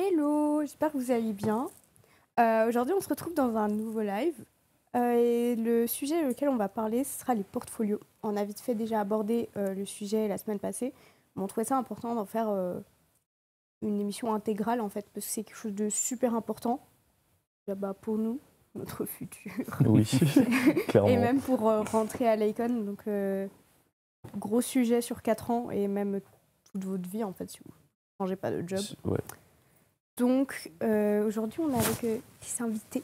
Hello, j'espère que vous allez bien. Aujourd'hui, on se retrouve dans un nouveau live. Et le sujet auquel on va parler, ce sera les portfolios. On a vite fait déjà abordé le sujet la semaine passée, mais on trouvait ça important d'en faire une émission intégrale, en fait, parce que c'est quelque chose de super important pour nous, notre futur. Oui, clairement. Et même pour rentrer à l'Icon. Donc, gros sujet sur 4 ans et même toute votre vie, en fait, si vous ne changez pas de job. Ouais. Donc, aujourd'hui, on est avec 10 invités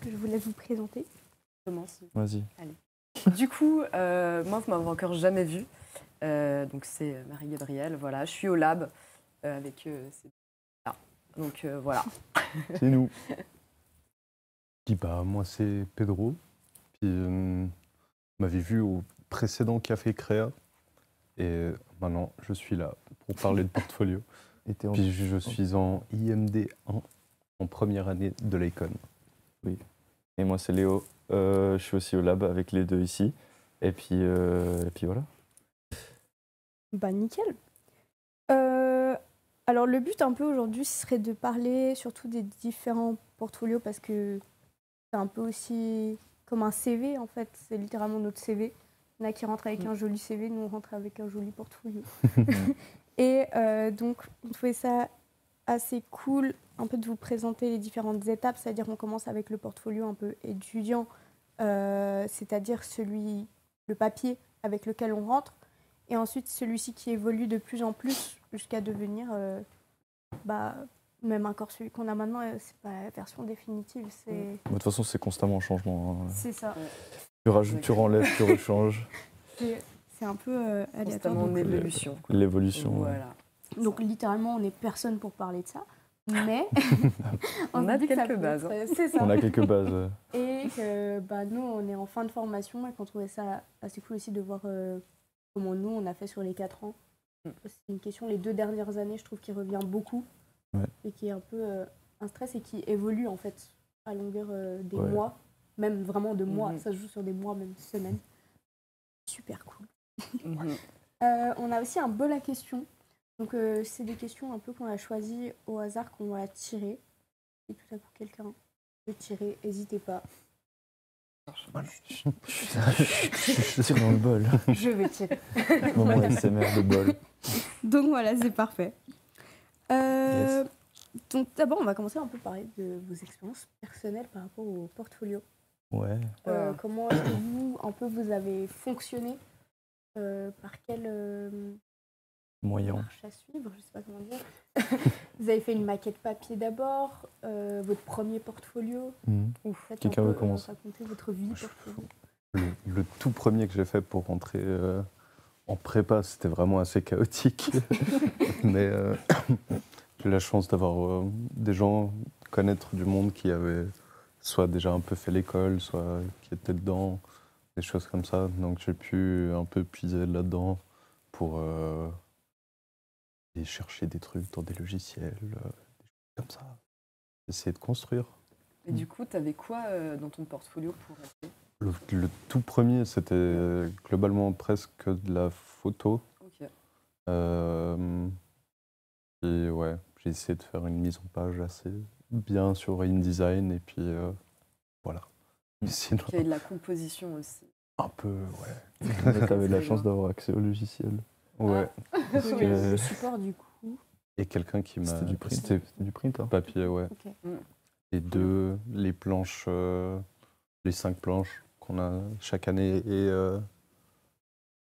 que je vous laisse vous présenter. Je commence. Vas-y. Allez. Du coup, moi, vous m'avez encore jamais vue. Donc, c'est Marie-Gabrielle. Voilà, je suis au lab avec ces là. Donc, voilà. C'est nous. Moi c'est Pedro. Puis vous m'avez vu au précédent Café Créa. Et maintenant je suis là pour parler de portfolio. Puis je suis en IMD 1 en première année de l'Icon. Oui. Et moi c'est Léo. Je suis aussi au lab avec les deux ici. Et puis voilà. Bah, nickel. Alors, le but un peu aujourd'hui, ce serait de parler surtout des différents portfolios parce que c'est un peu aussi comme un CV, en fait. C'est littéralement notre CV. Il y en a qui rentrent avec un joli CV, nous on rentre avec un joli portfolio. Et donc, on trouvait ça assez cool un peu de vous présenter les différentes étapes, c'est-à-dire qu'on commence avec le portfolio un peu étudiant, c'est-à-dire le papier avec lequel on rentre, et ensuite celui-ci qui évolue de plus en plus jusqu'à devenir, même encore celui qu'on a maintenant, c'est pas la version définitive. De toute façon c'est constamment en changement. Hein. C'est ça. Tu rajoutes, tu renlèves, tu rechanges. C'est un peu aléatoire. Constamment en évolution. L'évolution. Voilà. Donc littéralement, on n'est personne pour parler de ça. Mais On a se dit que ça quelques peut bases. C'est ça. On a quelques bases. Et que nous, on est en fin de formation et qu'on trouvait ça assez cool aussi de voir comment nous, on a fait sur les 4 ans. C'est une question, les 2 dernières années, je trouve, qui revient beaucoup. Ouais. Et qui est un peu un stress et qui évolue en fait à longueur des Ouais. mois, même vraiment de mois. Mhm. Ça se joue sur des mois, même semaines. Super cool. Mhm. On a aussi un bol à questions. Donc, c'est des questions un peu qu'on a choisies au hasard, qu'on va tirer. Et tout à coup, quelqu'un veut tirer, n'hésitez pas. Je tire dans le bol. Je vais tirer. Moment SMR de bol. Donc voilà, c'est parfait. Yes. Donc d'abord, on va commencer un peu par parler de vos expériences personnelles par rapport au portfolio. Ouais. Comment est-ce que vous avez fonctionné, par quel Moyen. marche à suivre, je sais pas comment dire. Vous avez fait une maquette papier d'abord, votre premier portfolio. Faites Quelqu'un un peu, veut commencer? raconter votre vie portfolio. Le tout premier que j'ai fait pour rentrer en prépa, c'était vraiment assez chaotique. Mais j'ai eu la chance d'avoir des gens, connaître du monde qui avaient soit déjà un peu fait l'école, soit qui étaient dedans, des choses comme ça. Donc j'ai pu un peu puiser là-dedans pour aller chercher des trucs dans des logiciels, des choses comme ça. Essayer de construire. Et du coup, tu avais quoi dans ton portfolio pour rester? Le tout premier, c'était globalement presque de la photo. Ok. Et ouais, j'ai essayé de faire une mise en page assez bien sur InDesign et puis voilà. Sinon, Il y avait de la composition aussi. un peu, ouais. Tu avais de la chance d'avoir accès au logiciel. Ouais. Parce que Le support du coup. Et quelqu'un qui m'a. c'était du print. C'était Du print, hein. papier, ouais. Ok. Les planches, les 5 planches qu'on a chaque année et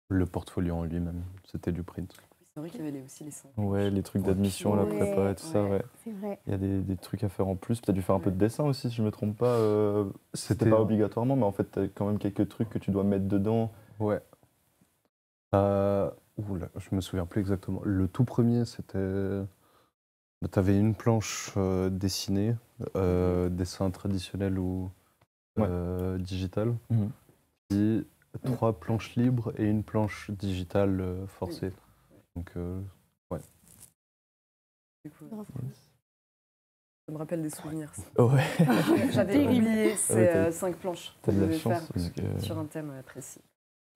le portfolio en lui-même, c'était du print. C'est vrai qu'il y avait aussi les 5. Ouais, les trucs d'admission, la Ouais, prépa et tout ça, ouais. C'est vrai. Il y a des trucs à faire en plus. Tu as dû faire un peu de dessin aussi, si je ne me trompe pas. C'était C'était pas obligatoirement, mais en fait, tu as quand même quelques trucs que tu dois mettre dedans. Ouais. Oula, je me souviens plus exactement. Le tout premier, c'était. Tu avais une planche dessinée, dessin traditionnel ou digital, puis 3 planches libres et une planche digitale forcée. Donc, ouais. Du coup, Grave. ça me rappelle des souvenirs. ça. Ouais, J'avais oublié ces Ouais, 5 planches t'as que de je la devais chance. faire Parce que... sur un thème précis.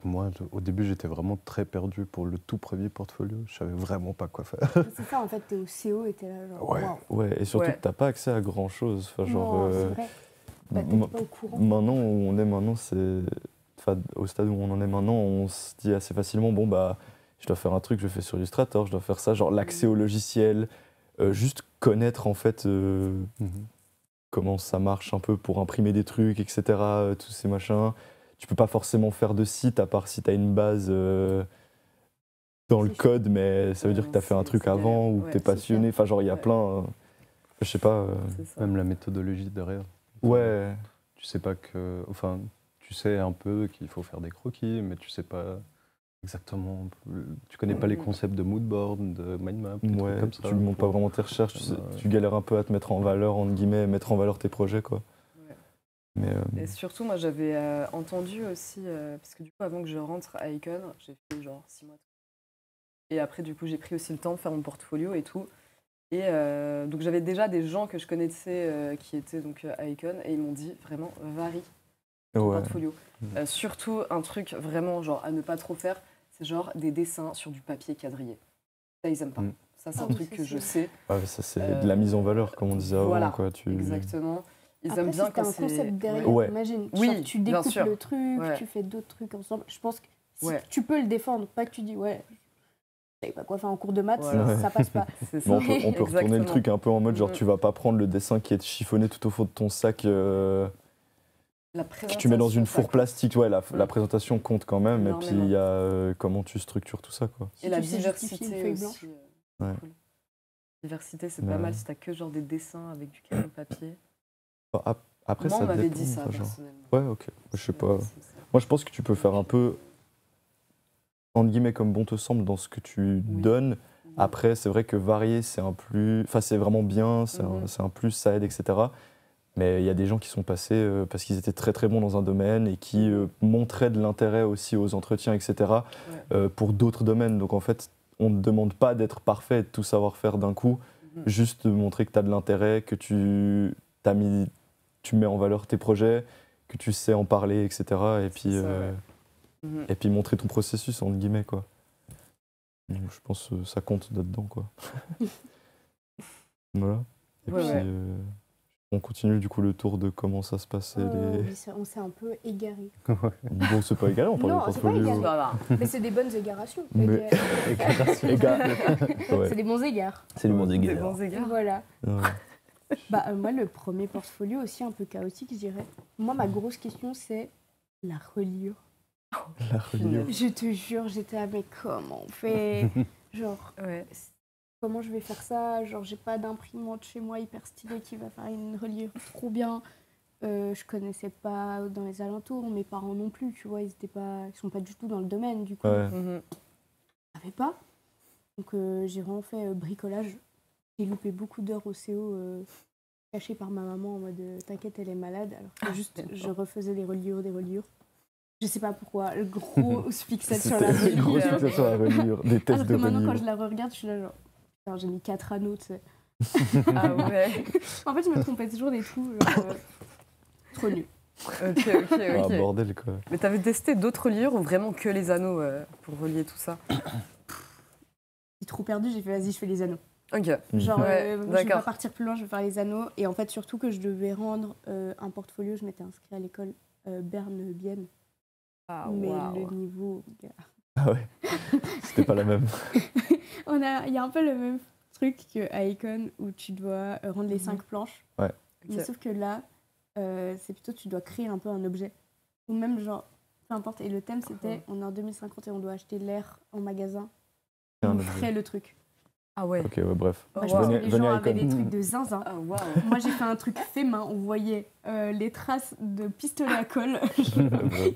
Moi, au début, j'étais vraiment très perdu pour le tout premier portfolio. Je savais vraiment pas quoi faire. C'est ça, en fait, t'es au CO et t'es là, genre, Ouais. waouh. Ouais, et surtout Ouais. que t'as pas accès à grand chose. Enfin, genre, Non, c'est vrai. Bah, t'es ma- pas au courant. maintenant où on est maintenant, c'est. Enfin, au stade où on en est maintenant, on se dit assez facilement bon, bah, je dois faire un truc, je le fais sur Illustrator, je dois faire ça, genre l'accès au logiciel, juste connaître en fait comment ça marche un peu pour imprimer des trucs, etc., tous ces machins. Tu peux pas forcément faire de site à part si tu as une base dans le C'est code, mais ça veut dire que tu as fait un truc c'est avant galère. ou que Ouais, tu es c'est passionné. Enfin, genre, il y a Ouais. plein. Je sais pas. C'est ça. Même la méthodologie derrière. Ouais. Tu sais pas que. Enfin, tu sais un peu qu'il faut faire des croquis, mais tu sais pas exactement. Tu connais pas les concepts de moodboard, de mindmap, des trucs Ouais, comme ça. tu ne montes pas vraiment tes recherches, tu galères un peu à te mettre en valeur, entre guillemets, mettre en valeur tes projets, quoi. Ouais. Mais Et surtout, moi, j'avais entendu aussi, parce que du coup, avant que je rentre à Icon, j'ai fait genre 6 mois. Et après, du coup, j'ai pris aussi le temps de faire mon portfolio et tout. Et donc, j'avais déjà des gens que je connaissais qui étaient donc à Icon et ils m'ont dit vraiment varie ton ouais. portfolio. Surtout un truc vraiment genre à ne pas trop faire, c'est genre des dessins sur du papier quadrillé. Ça, ils aiment pas. Ça, c'est un Oui, truc ça, que je c'est- sais. Ouais, ça, c'est de la mise en valeur, comme on disait Voilà, avant, quoi. Exactement. Ils Après, aiment bien si t'as quand un c'est... concept derrière, Ouais. imagine. Oui, Genre, tu bien découpes sûr. le truc, Ouais. tu fais d'autres trucs ensemble. Je pense que si Ouais. tu peux le défendre, pas que tu dis, ouais, je savais pas quoi faire en cours de maths, Voilà. ça passe pas. C'est Mais ça. on peut retourner le truc un peu en mode, genre, Mhm. tu vas pas prendre le dessin qui est chiffonné tout au fond de ton sac, La que tu mets dans une présentation, ça four compte. plastique. Ouais, la Mm. présentation compte quand même, et puis il y a comment tu structures tout ça, quoi. Si Et la tu sais justifier une diversité feuille aussi. blanche. Ouais. Cool. Diversité, c'est Mais pas mal ouais. si t'as que genre des dessins avec du crayon papier. Enfin, après, Moi, ça on m'avait dépend, dit ça, enfin, genre. personnellement. Ouais, ok. Je sais pas. C'est ça. Moi, je pense que tu peux faire un peu, entre guillemets, comme bon te semble dans ce que tu donnes. Après, c'est vrai que varier, c'est un plus. Enfin, c'est vraiment bien, c'est un plus, ça aide, etc. Mais il y a des gens qui sont passés parce qu'ils étaient très très bons dans un domaine et qui montraient de l'intérêt aussi aux entretiens, etc. Pour d'autres domaines. Donc en fait, on ne demande pas d'être parfait et de tout savoir faire d'un coup, juste de montrer que tu as de l'intérêt, que tu mets en valeur tes projets, que tu sais en parler, etc. Et puis, ça, ouais. et puis montrer ton processus, entre guillemets, quoi. Donc, je pense que ça compte là-dedans, quoi. Voilà. Et Ouais, puis, ouais. on continue du coup le tour de comment ça se passait. Oui, on s'est un peu égaré. Bon, c'est pas égal, on parle Non, de c'est pas portfolio. égal. Ça va. Mais c'est des bonnes égaраtions. Mais- Ouais. C'est des bons égards. C'est du monde Des égal. bons égards. Voilà. Ouais. Moi, le premier portfolio aussi un peu chaotique, je dirais. Moi, ma grosse question, c'est la reliure. La reliure. Je te jure, j'étais là, mais comment on fait? Genre, Ouais. comment je vais faire ça? Genre, j'ai pas d'imprimante chez moi hyper stylée qui va faire une reliure trop bien. Je connaissais pas dans les alentours, mes parents non plus, tu vois, ils sont pas du tout dans le domaine, du coup. Ouais. Je savais pas. Donc, j'ai vraiment fait bricolage. J'ai loupé beaucoup d'heures au CO cachées par ma maman en mode t'inquiète, elle est malade. Alors que juste, je refaisais des reliures. Je sais pas pourquoi, le gros fixette sur la C'était une grosse reliure. fixation sur la reliure, des tests Alors que de maintenant, quand reliure. je la regarde, je suis là genre, putain, j'ai mis 4 anneaux, tu sais. Ah ouais. En fait, je me trompais toujours des trous. Genre, trop nul. Ok. Ah, bordel, quoi. Mais t'avais testé d'autres reliures ou vraiment que les anneaux pour relier tout ça? J'ai trop perdu, j'ai fait vas-y, je fais les anneaux. Ok. Genre, Ouais, je vais d'accord. pas partir plus loin, je vais faire les anneaux. Et en fait, surtout que je devais rendre un portfolio, je m'étais inscrite à l'école Berne-Bienne. Ah, Mais waouh. le niveau, gars. Ah ouais. C'était pas la même. Il y a un peu le même truc qu'à Icon où tu dois rendre les 5 planches. Ouais. Mais Ok. sauf que là, c'est plutôt tu dois créer un peu un objet. Ou même genre, peu importe. Et le thème c'était on est en 2050 et on doit acheter l'air en magasin. Un On objet. ferait le truc. Ah ouais. Ok, ouais, bref. Oh, Moi, je pense Venez- que les venez gens à avaient Icon. des trucs de zinzin. Ah waouh. Moi j'ai fait un truc fait main. On voyait les traces de pistolet à colle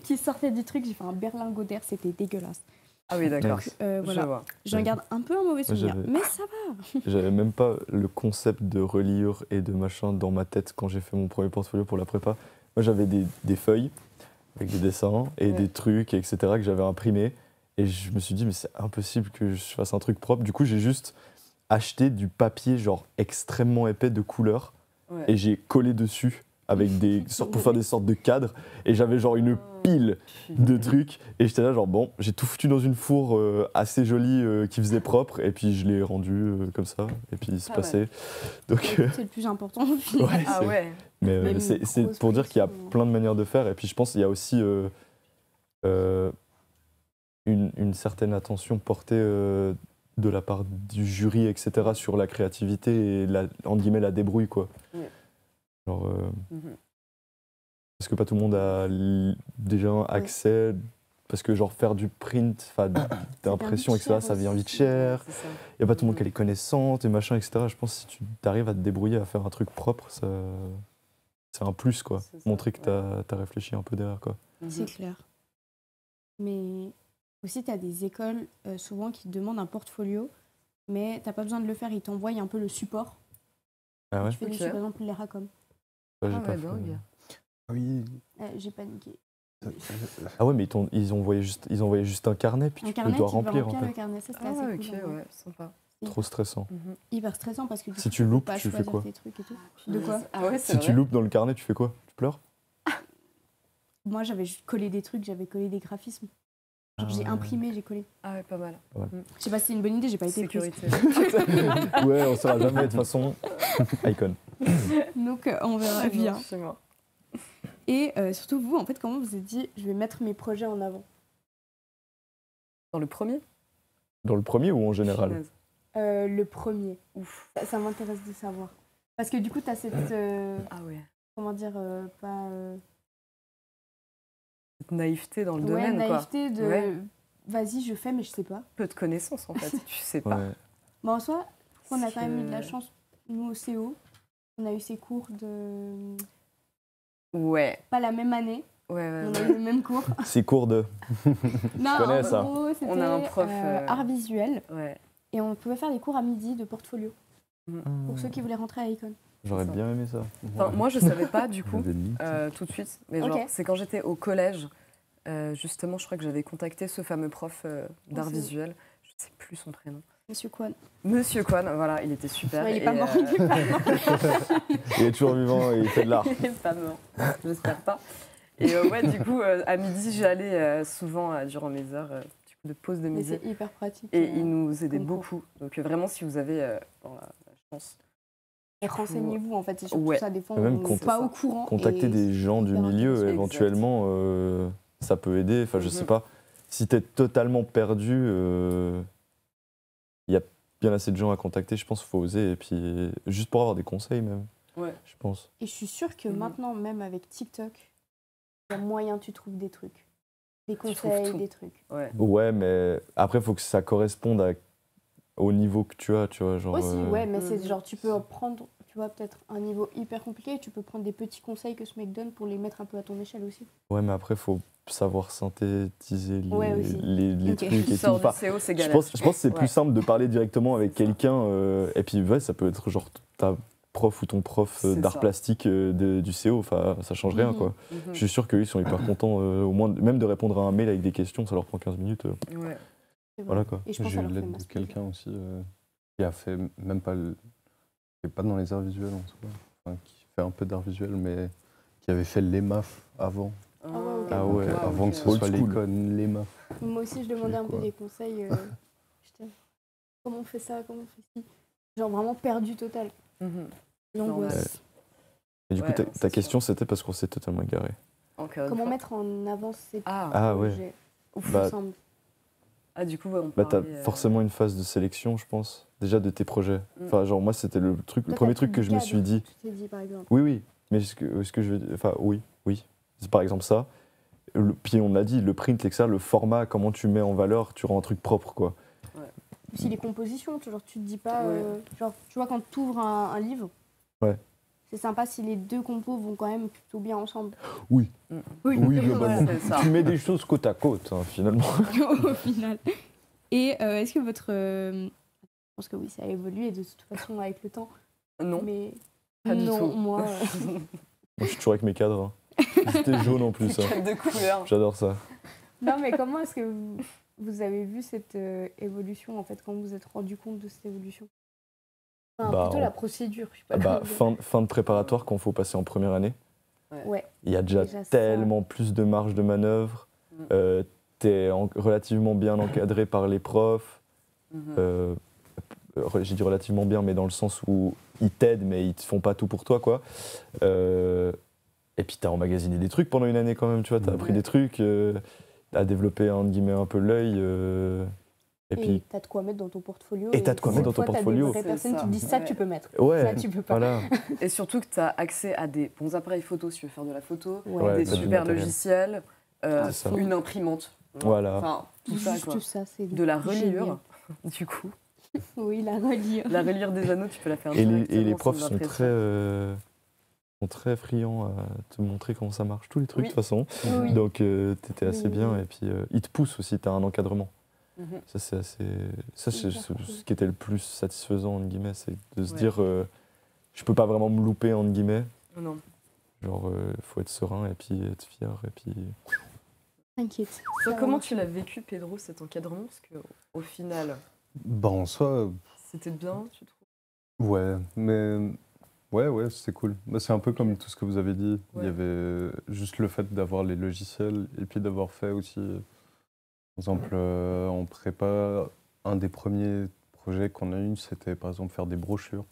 qui sortaient du truc. J'ai fait un berlingot d'air, c'était dégueulasse. Ah oui, d'accord. Nice. Je Voilà. vois. J'en garde un peu un mauvais souvenir. j'avais- Mais ça va. J'avais même pas le concept de reliure et de machin dans ma tête quand j'ai fait mon premier portfolio pour la prépa. Moi, j'avais des feuilles avec des dessins et des trucs, etc., que j'avais imprimés. Et je me suis dit, mais c'est impossible que je fasse un truc propre. Du coup, j'ai juste acheté du papier genre extrêmement épais de couleur Ouais. et j'ai collé dessus avec des sortes pour faire des sortes de cadres. Et j'avais genre une piles de trucs. Et j'étais là, genre, bon, j'ai tout foutu dans une four assez jolie qui faisait propre. Et puis je l'ai rendu comme ça. Et puis c'est passé. Donc, C'est le plus important au final. ouais, Ah ouais. mais Même c'est une c'est grosse pour dire qu'il y a production. plein de manières de faire. Et puis je pense qu'il y a aussi une certaine attention portée de la part du jury, etc., sur la créativité et entre guillemets, la débrouille, quoi. Oui. Genre, Mhm. parce que pas tout le monde a déjà un accès. Parce que genre faire du print, d'impression, vite etc., cher ça vient vite aussi. cher. C'est ça. Il n'y a pas tout le monde qui a les connaissances et machin, etc. Je pense que si tu arrives à te débrouiller à faire un truc propre, c'est un plus, quoi. C'est ça, Montrer que ouais. t'as réfléchi un peu derrière, quoi. C'est clair. Mais aussi, tu as des écoles souvent qui te demandent un portfolio, mais t'as pas besoin de le faire, ils t'envoient un peu le support. Ah ouais? Tu fais dessus, Ok. par exemple, les racom. Ouais, j'ai Ah pas ouais, fait. dingue. Oui. J'ai paniqué. Ah ouais, mais ils envoyaient juste un carnet, puis Un tu carnet, dois tu dois remplir, remplir en le fait. carnet, ça c'était Ah assez ouais, cool. ok, en vrai. ouais, sympa. Trop stressant. Hyper stressant parce que du Si coup, tu peux loupes, pas tu fais choisir quoi? tes trucs et tout. De quoi? Ah ouais, c'est Si vrai. tu loupes dans le carnet, tu fais quoi? Tu pleures? Moi, j'avais juste collé des trucs, j'avais collé des graphismes. Genre, Ah j'ai ouais. imprimé, j'ai collé. Ah ouais, pas mal. Je sais pas si c'est une bonne idée, j'ai pas été prise. Sécurité. Ouais, on saura jamais, de toute façon. Icon. Donc, on verra bien. Non, chez moi. Et surtout, vous, en fait, comment vous vous êtes dit, je vais mettre mes projets en avant? Dans le premier? Dans le premier ou en général? Punaise. Le premier. Ouf. Ça m'intéresse de savoir. Parce que du coup, t'as cette... Ah ouais. comment dire, pas... Cette naïveté dans le ouais, domaine, naïveté quoi. de... Ouais. Vas-y, je fais, mais je sais pas. Peu de connaissances, en fait. Tu sais pas. Ouais. Mais en soi, on a Parce quand même eu de la que- chance, nous, au CO. On a eu ces cours de... Ouais. Pas la même année, Ouais, ouais, on a ouais. eu le même cours. C'est cours de. Non, connais en ça. gros, c'était On a un prof, art visuel. Ouais. Et on pouvait faire des cours à midi de portfolio. Hmm. Pour ceux qui voulaient rentrer à Icon. J'aurais C'est ça. bien aimé ça. Enfin, moi, je savais pas, du coup, J'avais mis. tout de suite. Mais genre, Ok. c'est quand j'étais au collège, justement, je crois que j'avais contacté ce fameux prof d'art c'est- visuel. Je sais plus son prénom. Monsieur Kwan. Monsieur Kwan, voilà, il était super. Ouais, il est pas et, mort, il est pas mort. Il est toujours vivant et il fait de l'art. Il est pas mort, j'espère pas. Et ouais, du coup, à midi, j'allais souvent durant mes heures du coup, de pause de Mais midi. c'est hyper pratique. Et il nous aidait comme cours. beaucoup. Donc vraiment, si vous avez bon, la chance. Et renseignez-vous en fait, c'est surtout Ouais. ça, des fois Et même on n'est c'est pas ça. au courant. Contacter et des gens du hyper milieu, intéressant. éventuellement, ça peut aider. Enfin, je sais Mhm. pas. Si t'es totalement perdu, il y a bien assez de gens à contacter. Je pense qu'il faut oser. Et puis, juste pour avoir des conseils, même. Ouais. Je pense. Et je suis sûre que Mhm. maintenant, même avec TikTok, il y a moyen tu trouves des trucs. Des trouves conseils, tout. des trucs. Ouais. Ouais, mais après, il faut que ça corresponde au niveau que tu as, tu vois. Genre, Aussi, ouais, mais c'est Mhm. genre, tu peux prendre, tu vois, peut-être un niveau hyper compliqué et tu peux prendre des petits conseils que ce mec donne pour les mettre un peu à ton échelle aussi. Ouais, mais après, il faut savoir synthétiser Ouais, aussi. les Ok. trucs Tu et tout. sors du Enfin, CO, c'est je galère. pense que c'est plus Ouais. simple de parler directement avec C'est ça. quelqu'un. Et puis, ouais, ça peut être genre ta prof ou ton prof C'est d'art ça. plastique du CO. Enfin, ça change rien, Mhm. quoi. Mhm. Je suis sûr qu'ils sont hyper contents, au moins, même de répondre à un mail avec des questions, ça leur prend 15 minutes. Ouais. C'est vrai. Voilà, quoi. Et je pense que J'ai ça eu leur fait l'aide de masse plaisir. quelqu'un aussi qui a fait même pas qui est pas dans les arts visuels en soi, enfin, qui fait un peu d'art visuel, mais qui avait fait l'EMAF avant. Ah ouais, ok. Ah ouais, wow, avant ok. que ce Old soit school. l'icône, l'EMAF. Moi aussi, je demandais un peu quoi. des conseils. J'étais, comment on fait ça, comment on fait ci. Genre vraiment perdu total. Mhm. L'angoisse. Et du coup, Ouais, ta c'est question, c'était parce qu'on s'est totalement égaré. Encore une Comment fois. mettre en avant ces Ah ouais. projets Ouf. Bah, ensemble. Ah, du coup, ouais, on Bah, t'as parlait, forcément une phase de sélection, je pense, déjà de tes projets. Mm. Enfin, genre, moi, c'était le Toi, premier t'as truc plus que de je me cadre, suis dit. Tu t'es dit, par exemple. Oui, oui, mais ce que je veux dire, enfin, oui. C'est par exemple ça. Puis on l'a dit, le print, etc., le format, comment tu mets en valeur, tu rends un truc propre, quoi. Si les compositions, genre, tu te dis pas. Ouais. Genre, tu vois, quand tu ouvres un livre, Ouais. c'est sympa si les deux compos vont quand même plutôt bien ensemble. Oui. Mm. Oui, globalement. C'est ça. Tu mets des choses côte à côte, hein, finalement. Au final. Et est-ce que votre. Je pense que oui, ça a évolué de toute façon avec le temps. Non, Mais. pas du non, tout. moi. Moi, je suis toujours avec mes cadres. Hein. C'était jaune en plus. hein. Quatre de couleurs. J'adore ça. Non, mais comment est-ce que vous avez vu cette évolution, en fait, quand vous vous êtes rendu compte de cette évolution? Enfin, Bah, plutôt en- la procédure. Je sais pas Ah bah, comment dire. fin de préparatoire quand il faut passer en première année. Ouais. Il y a déjà Déjà ça. tellement plus de marge de manœuvre. Tu es relativement bien encadré par les profs. J'ai dit relativement bien, mais dans le sens où ils t'aident, mais ils te font pas tout pour toi, quoi. Et puis tu as emmagasiné des trucs pendant une année quand même, tu vois. Tu as appris des trucs, tu as développé entre guillemets un peu l'œil. Et puis t'as de quoi mettre dans ton portfolio. Et t'as de quoi mettre dans ton portfolio. T'as des vraies personnes ça. qui te disent ça, tu peux mettre. Ouais, Ça, tu peux pas. voilà. Et surtout que tu as accès à des bons appareils photo si tu veux faire de la photo, Ouais, des t'as du super matériel. logiciels, C'est ça. une imprimante. Voilà. Enfin, tout ça, quoi. Juste ça, c'est De la génial. reliure, du coup. Oui, la reliure. La reliure des anneaux, tu peux la faire Et directement. les sans profs sont impression. très friands à te montrer comment ça marche, tous les trucs Oui. de toute façon. Oui. Donc t'étais assez Oui. bien. Et puis ils te poussent aussi, t'as un encadrement. Mhm. Ça, c'est assez. Ça, c'est Hyper ce cool. qui était le plus satisfaisant, entre guillemets, c'est de se Ouais. dire je peux pas vraiment me louper, entre guillemets. Non. Genre, faut être serein et puis être fier. Et puis... T'inquiète. Toi, Ça comment va. tu l'as vécu, Pedro, cet encadrement? Parce qu'au final, Bah, en soi, c'était bien, tu trouves? ouais, mais ouais, c'est cool. Bah, c'est un peu comme tout ce que vous avez dit. Il y Ouais. avait juste le fait d'avoir les logiciels et puis d'avoir fait aussi, par exemple, en prépa, un des premiers projets qu'on a eu, c'était par exemple faire des brochures,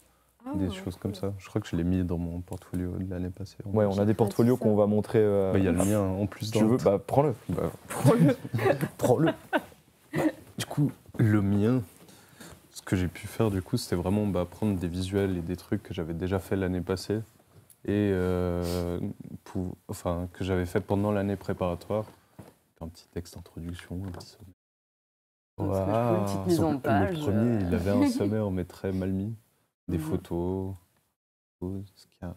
des choses comme ça. Je crois que je l'ai mis dans mon portfolio de l'année passée. en Ouais, plus. on a des portfolios ça. qu'on va montrer. Bah, il y a le mien en plus Si tu dans veux, le- bah prends-le. Bah, Prends-le. Prends-le. Du coup, le mien, ce que j'ai pu faire, du coup, c'était vraiment prendre des visuels et des trucs que j'avais déjà fait l'année passée et que j'avais fait pendant l'année préparatoire. Un petit texte d'introduction, un petit sommaire. Parce que je trouve une petite mise en page. Le premier, il avait un sommaire, mais très mal mis. Des Mhm. photos. Ce qu'il y a.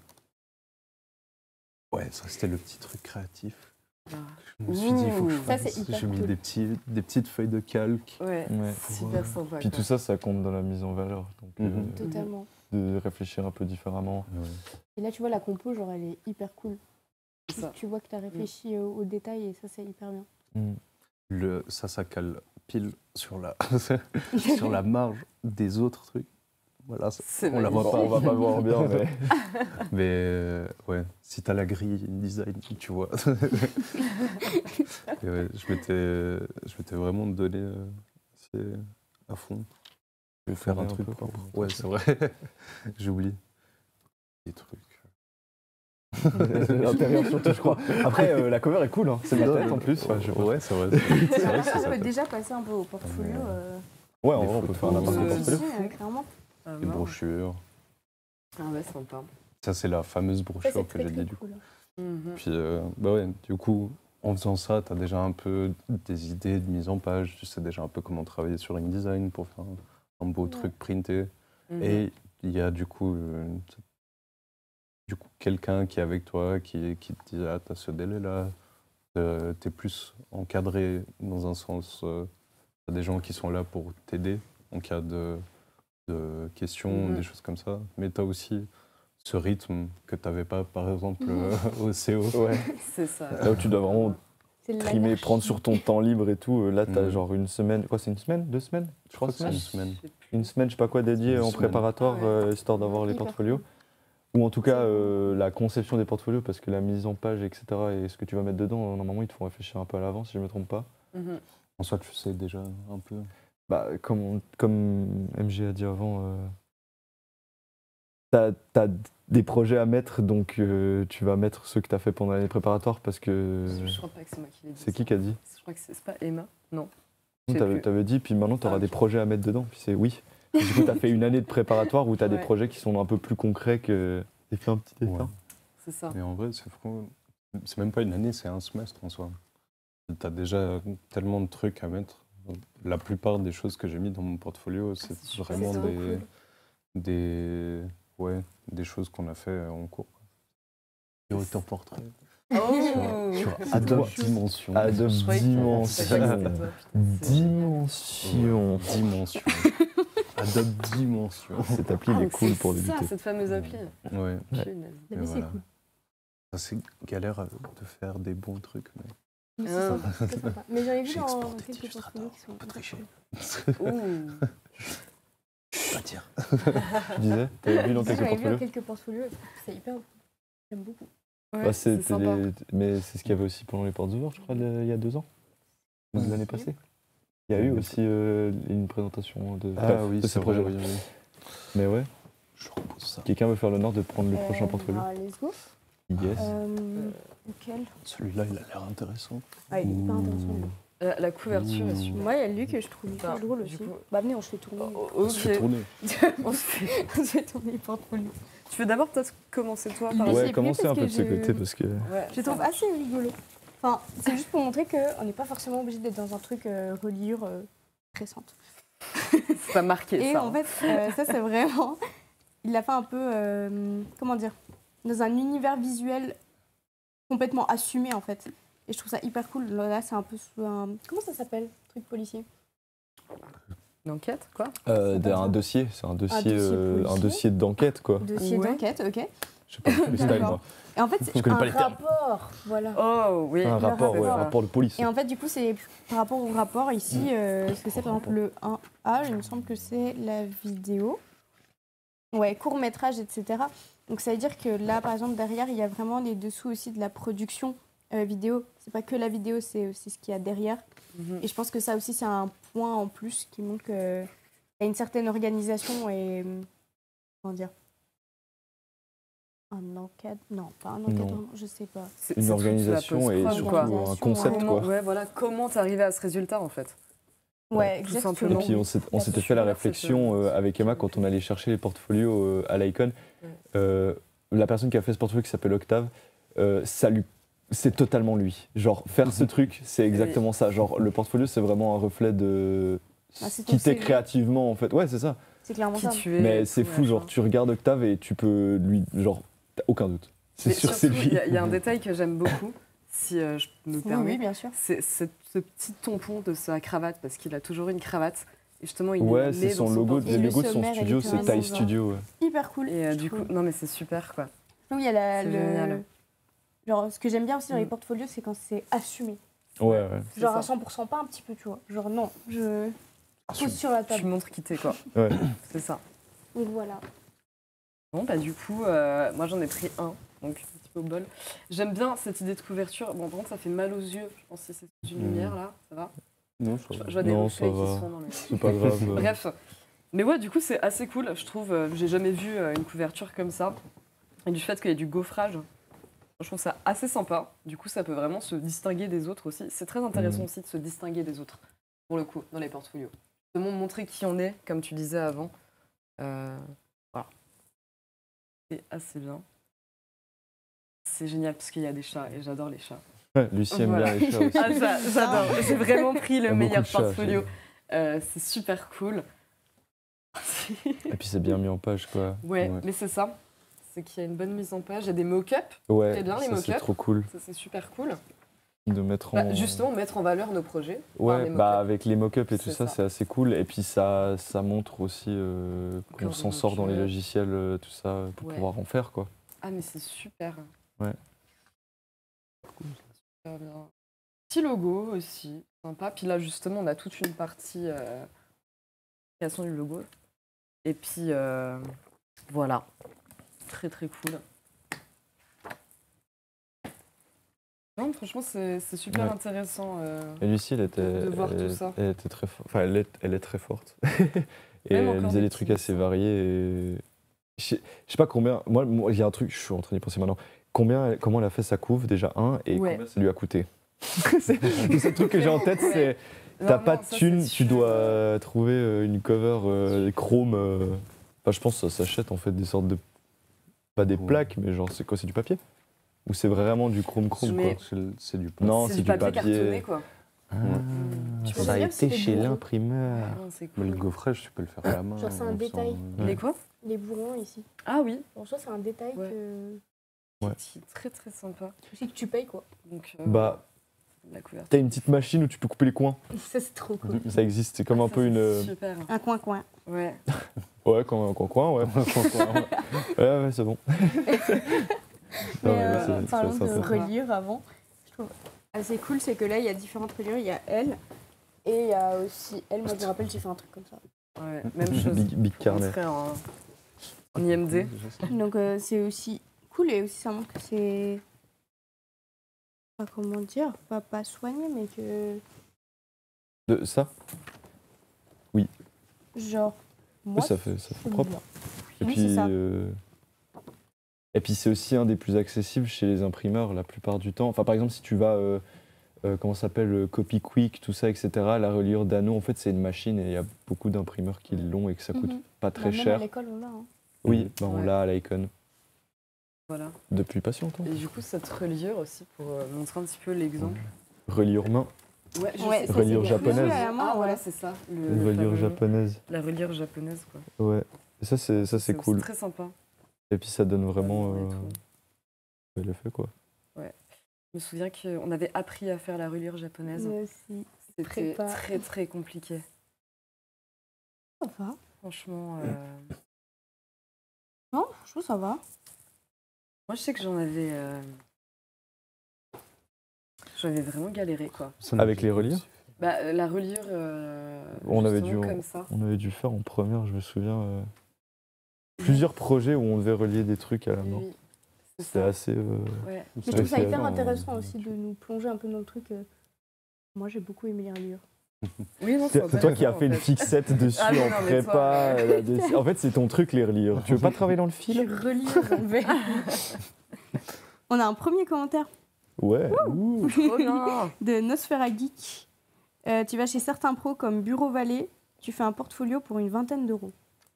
Ouais, ça, c'était le petit truc créatif. Ah. Je me suis dit, il faut que je Ouh. Ça, fasse. c'est hyper J'ai mis cool. des petites feuilles de calque. Ouais, Ouais. super sympa. Puis quoi. tout ça, ça compte dans la mise en valeur. Donc, Mhm. Totalement. de réfléchir un peu différemment. Ouais. Et là, tu vois, la compo, genre, elle est hyper cool. C'est ça. Tu vois que tu as réfléchi aux détails et ça, c'est hyper bien. Ça cale pile sur la, sur la marge des autres trucs. Voilà, C'est on la voit magnifique. pas. On va pas le voir bien, mais. Mais ouais, si t'as la grille InDesign, tu vois. Et ouais, je m'étais vraiment donné assez à fond. Je vais faire un tourner un truc peu, propre. quoi. Ouais, c'est vrai. J'oublie. Des trucs. L'intérieur surtout, je crois. Après, la cover est cool, hein. C'est ma tête en plus. Ouais, c'est vrai. C'est vrai que c'est On ça. peut déjà passer un peu au portfolio. Ouais, en Des vrai, on peut photos, faire n'importe quel des portfolio. Clairement. Ah, Des marrant. brochures. Ah ouais, sympa. Ça, c'est la fameuse Ça, brochure c'est que très, j'ai dit très du coup. cool. Mhm. Puis, bah ouais, du coup, en faisant ça, tu as déjà un peu des idées de mise en page. Tu sais déjà un peu comment travailler sur InDesign pour faire un beau Ouais. truc printé. Mhm. Et il y a du coup quelqu'un qui est avec toi, qui te dit ah, tu as ce délai-là. Tu es plus encadré dans un sens. Tu as des gens qui sont là pour t'aider en cas de questions, Mhm. des choses comme ça. Mais tu as aussi ce rythme que tu n'avais pas, par exemple, au CO. Ouais. C'est ça. Là où tu dois vraiment C'est de trimer, l'anarchie. prendre sur ton temps libre et tout. Là, t'as Mhm. genre une semaine. Quoi, c'est une semaine? 2 semaines? Je crois 3 que c'est semaines? une semaine. Je sais plus. Une semaine, je sais pas quoi, dédiée Une en semaine. préparatoire, Ah ouais. histoire d'avoir les Hyper portfolios. cool. Ou en tout cas, C'est la conception des portfolios, parce que la mise en page, etc., et ce que tu vas mettre dedans, normalement, ils te font réfléchir un peu à l'avance, si je me trompe pas. Mhm. En soi, tu sais déjà un peu. Bah, comme MG a dit avant, t'as des projets à mettre, donc tu vas mettre ceux que t'as fait pendant l'année préparatoire, parce que... Je crois pas que c'est moi qui l'ai dit. C'est qui a dit? Je crois que c'est pas Emma. Non. Je sais T'avais plus. t'avais dit, puis maintenant, t'auras Ah, des ok. projets à mettre dedans. Puis c'est oui. Et du coup, t'as fait une année de préparatoire où t'as des Ouais. projets qui sont un peu plus concrets que... T'as fait un petit dessin. Ouais. C'est ça. Mais en vrai, c'est même pas une année, c'est un semestre en soi. Tu as déjà tellement de trucs à mettre. La plupart des choses que j'ai mis dans mon portfolio, c'est c'est super, vraiment c'est trop des choses qu'on a fait en cours. Directeur portrait. Oh Sur Adobe Dimension. Adobe Je croyais que- Dimension. je croyais que c'était toi. Dimension. Dimension. Adobe Dimension. Cette appli, il est cool pour C'est ça, débuter. cette fameuse appli. Ouais. Punaise. Mais Et c'est voilà. cool. Ça, c'est galère de faire des bons trucs. Mais... Mais c'est Ah. sympa, c'est sympa. Mais j'en ai vu J'ai dans exporté quelques d'Illustrator, portfolios qui sont on peut hyper tricher. cool. Ouh. Pas dire. Tu disais? T'avais vu dans J'en ai quelques vu dans portfolios? quelques portfolios, c'est hyper... J'aime beaucoup. Ouais, Bah, c'est sympa. Mais c'est ce qu'il y avait aussi pendant les portes ouvertes, je crois, il y a 2 ans. Ou l'année passée. Il y a eu aussi une présentation de, oui, de ces c'est vrai, projets-là. oui. Mais ouais, Je repose ça. quelqu'un veut faire l'honneur de prendre le prochain portfolio. Let's go. Yes. Lequel? Celui-là, il a l'air intéressant. Ah, il est hyper intéressant. lui. La couverture est super. Moi, il y a lui que je trouve hyper Ah, drôle du aussi. coup- Bah, venez, on se fait tourner. On se fait Ok. tourner. On se fait- On se fait tourner les portfolios. Tu veux d'abord peut-être commencer toi par Je sais Ouais, plus commencez parce un peu que de ce je- côté parce que. Ouais, Je ça trouve va. assez rigolo. Enfin, c'est juste pour montrer qu'on n'est pas forcément obligé d'être dans un truc reliure récente. C'est pas marqué Et ça. en hein. fait, ça c'est vraiment. Il l'a fait un peu. Comment dire? Dans un univers visuel complètement assumé en fait. Et je trouve ça hyper cool. Là, c'est un peu sous un. Comment ça s'appelle? Truc policier. Une enquête, quoi. Un dossier, c'est un dossier, dossier un dossier d'enquête quoi. Dossier Ouais. d'enquête, ok. Je sais pas le style D'accord. moi. Et en fait, Je c'est connais un pas les termes. rapport. Voilà. Oh oui. Un le rapport, ouais, un rapport. rapport de police. Et en fait, du coup, c'est par rapport au rapport ici, ce que c'est par exemple le 1A, il me semble que c'est la vidéo. Ouais, court métrage, etc. Donc ça veut dire que là, par exemple, derrière, il y a vraiment les dessous aussi de la production vidéo. C'est pas que la vidéo, c'est aussi ce qu'il y a derrière. Mhm. Et je pense que ça aussi, c'est un point en plus qui montre qu'il y a une certaine organisation et. Comment dire? Un encadre. Non, pas un encadrement, je sais pas. C'est Une toute la organisation et post-prod, surtout quoi. un concept Comment, quoi. ouais, voilà, comment t'es arrivé à ce résultat en fait. Ouais, tout exactement. Et simplement. puis on s'était fait la réflexion avec Emma quand on allait chercher les portfolios à l'Icon. La personne qui a fait ce portfolio qui s'appelle Octave, c'est totalement lui. Genre faire ce truc, c'est exactement ça. Genre le portfolio c'est vraiment un reflet de Ah, c'est ton qui t'es CV. créativement en fait. Ouais c'est ça. C'est clairement Qui ça. tu es. Mais et c'est tout, fou, genre machin. tu regardes Octave et tu peux lui, genre t'as aucun doute. C'est Mais sûr c'est surtout, lui. Il y a un détail que j'aime beaucoup, si je me Oui, permets. oui, bien sûr. C'est ce petit tampon de sa cravate, parce qu'il a toujours une cravate. Et justement, il Ouais met c'est son dans logo, portfolio. Et le logo le de son sommaire, studio il est c'est carrément Thai genre- Studio. Ouais. Hyper cool. Et je du coup, trouve. non mais c'est super quoi. Oui, il y a C'est génial. Genre, ce que j'aime bien aussi dans les Mm. portfolios, c'est quand c'est assumé. Ouais ouais. C'est Genre ça. à 100%, pas un petit peu, tu vois. Genre, non, je pose sur la Tu table. montres qui t'es quoi. Ouais. C'est ça. Donc voilà. Bon, bah du coup, moi j'en ai pris un, donc un petit peu au bol. J'aime bien cette idée de couverture. Bon, par contre, ça fait mal aux yeux. Je pense que si c'est sous une lumière là, ça va. Non, Je vois des Non, reflets ça qui va. sont dans les. C'est pas grave. Bref. Mais ouais, du coup, c'est assez cool. Je trouve, j'ai jamais vu une couverture comme ça. Et du fait qu'il y ait du gaufrage, je trouve ça assez sympa. Du coup, ça peut vraiment se distinguer des autres aussi. C'est très intéressant aussi de se distinguer des autres, pour le coup, dans les portfolios. De montrer qui on est, comme tu disais avant. Voilà. C'est assez bien. C'est génial parce qu'il y a des chats et j'adore les chats. Ouais, Lucie aime Voilà. bien les chats aussi. Ah, j'adore. J'ai vraiment pris Il y le a beaucoup meilleur de chats, portfolio. C'est super cool. Et puis c'est bien mis en page quoi. Ouais, mais c'est ça. C'est qu'il y a une bonne mise en page. Il y a des mock-ups. Ouais, C'est bien, les ça, c'est mock-ups. trop cool Ça, c'est super cool. de mettre en. Bah, justement, mettre en valeur nos projets. par Ouais, les bah mock-ups. avec les mock-ups et tout C'est ça, ça. c'est assez cool. Et puis ça montre aussi qu'on Cœur s'en de sort dans les mock-up. logiciels, tout ça, pour Ouais. pouvoir en faire quoi. Ah, mais c'est super. Ouais. Super bien. Petit logo aussi, sympa. Puis là, justement, on a toute une partie création du logo. Et puis, voilà. Très, très cool. Non, franchement, c'est super Ouais. intéressant. Et Lucie, de voir tout ça. elle était très forte. Enfin, elle est très forte. Et Même elle encore faisait des des trucs petits assez variés. Et... Je sais pas combien. Moi, il y a un truc, je suis en train d'y penser maintenant. Comment elle a fait sa couve déjà, et Ouais. combien ça lui a coûté. C'est le truc que j'ai en tête, c'est. Non, T'as non, pas de ça, thune, c'est tu sûr. dois trouver une cover chrome. Enfin, je pense que ça s'achète en fait des sortes de. Pas des Ouais. plaques, mais genre, c'est quoi? C'est du papier? Ou c'est vraiment du chrome? Mais- C'est du Non, c'est c'est du papier cartonné, quoi. Ah, Tu ça peux a dire que c'est été des chez bourrons. l'imprimeur. Non, c'est Mais cool. le gaufrage, tu peux le faire à la main. Genre, c'est un sans- détail. Les quoi? Les bourrons ici. Ah oui, Pour ça, c'est un détail Ouais. que. Ouais. qui est très très sympa. Aussi que tu payes, quoi. Donc, Bah, la couverture. t'as une petite machine où tu peux couper les coins. Ça, c'est trop cool. Ça existe, c'est comme un Ça, peu c'est une. Super. Un coin-coin. Ouais. Ouais, quand un coin, ouais. Ouais, c'est bon. Mais ouais, c'est parlons de sympa. reliure avant. Je trouve assez cool, c'est que là, il y a différentes reliures. Il y a elle. Et il y a aussi elle. Moi, je me rappelle, j'ai fait un truc comme ça. Ouais, même chose. Big On carnet. serait en IMD. Donc, c'est aussi cool. Et aussi, ça montre que c'est Enfin, comment dire, pas soigner, mais que De ça genre Oui, moi ça fait c'est propre. bien. Et Oui, puis, c'est ça. Et puis c'est aussi un des plus accessibles chez les imprimeurs la plupart du temps. Enfin, par exemple, si tu vas, comment ça s'appelle, Copy Quick, tout ça, etc., la reliure d'anneaux, en fait, c'est une machine et il y a beaucoup d'imprimeurs qui l'ont et que ça coûte Mhm. pas Bah, très même à cher. l'école, on l'a. Hein. Oui, Mhm. bah, on Ouais. l'a à l'Icon Voilà. depuis pas si longtemps. Et du coup, cette reliure aussi, pour montrer un petit peu l'exemple. Reliure main, Ouais, je Ouais, sais, ça, c'est reliure des japonaise. reliures à la main, Ah, voilà, ouais. c'est ça. une reliure japonaise. La reliure japonaise, quoi. Ouais, et ça c'est C'est cool. très sympa. Et puis ça donne vraiment Ouais, et tout. l'effet quoi. Je me souviens qu'on avait appris à faire la reliure japonaise. Mais aussi, C'était prépa. très très compliqué. ça va. Franchement, Non, je trouve ça va. moi je sais que j'avais vraiment galéré, quoi. Avec les reliures Bah, la reliure, On avait justement, dû- comme ça. On avait dû faire en première, je me souviens, plusieurs projets où on devait relier des trucs à la main. Oui, c'est C'était ça. assez. Ouais. Mais je trouve ça c'est hyper vraiment, intéressant aussi de nous plonger un peu dans le truc. Moi, j'ai beaucoup aimé les reliures. Oui, non, C'est toi qui as intéressant, fait en une fixette dessus Ah, mais en non, mais prépa. toi, En fait, c'est ton truc, les reliures. Tu veux pas travailler dans le Je fil relis dans le verre. On a un premier commentaire Ouais. Trop bien. de Nosfera Geek. Tu vas chez certains pros comme Bureau Vallée, tu fais un portfolio pour une 20aine d'euros.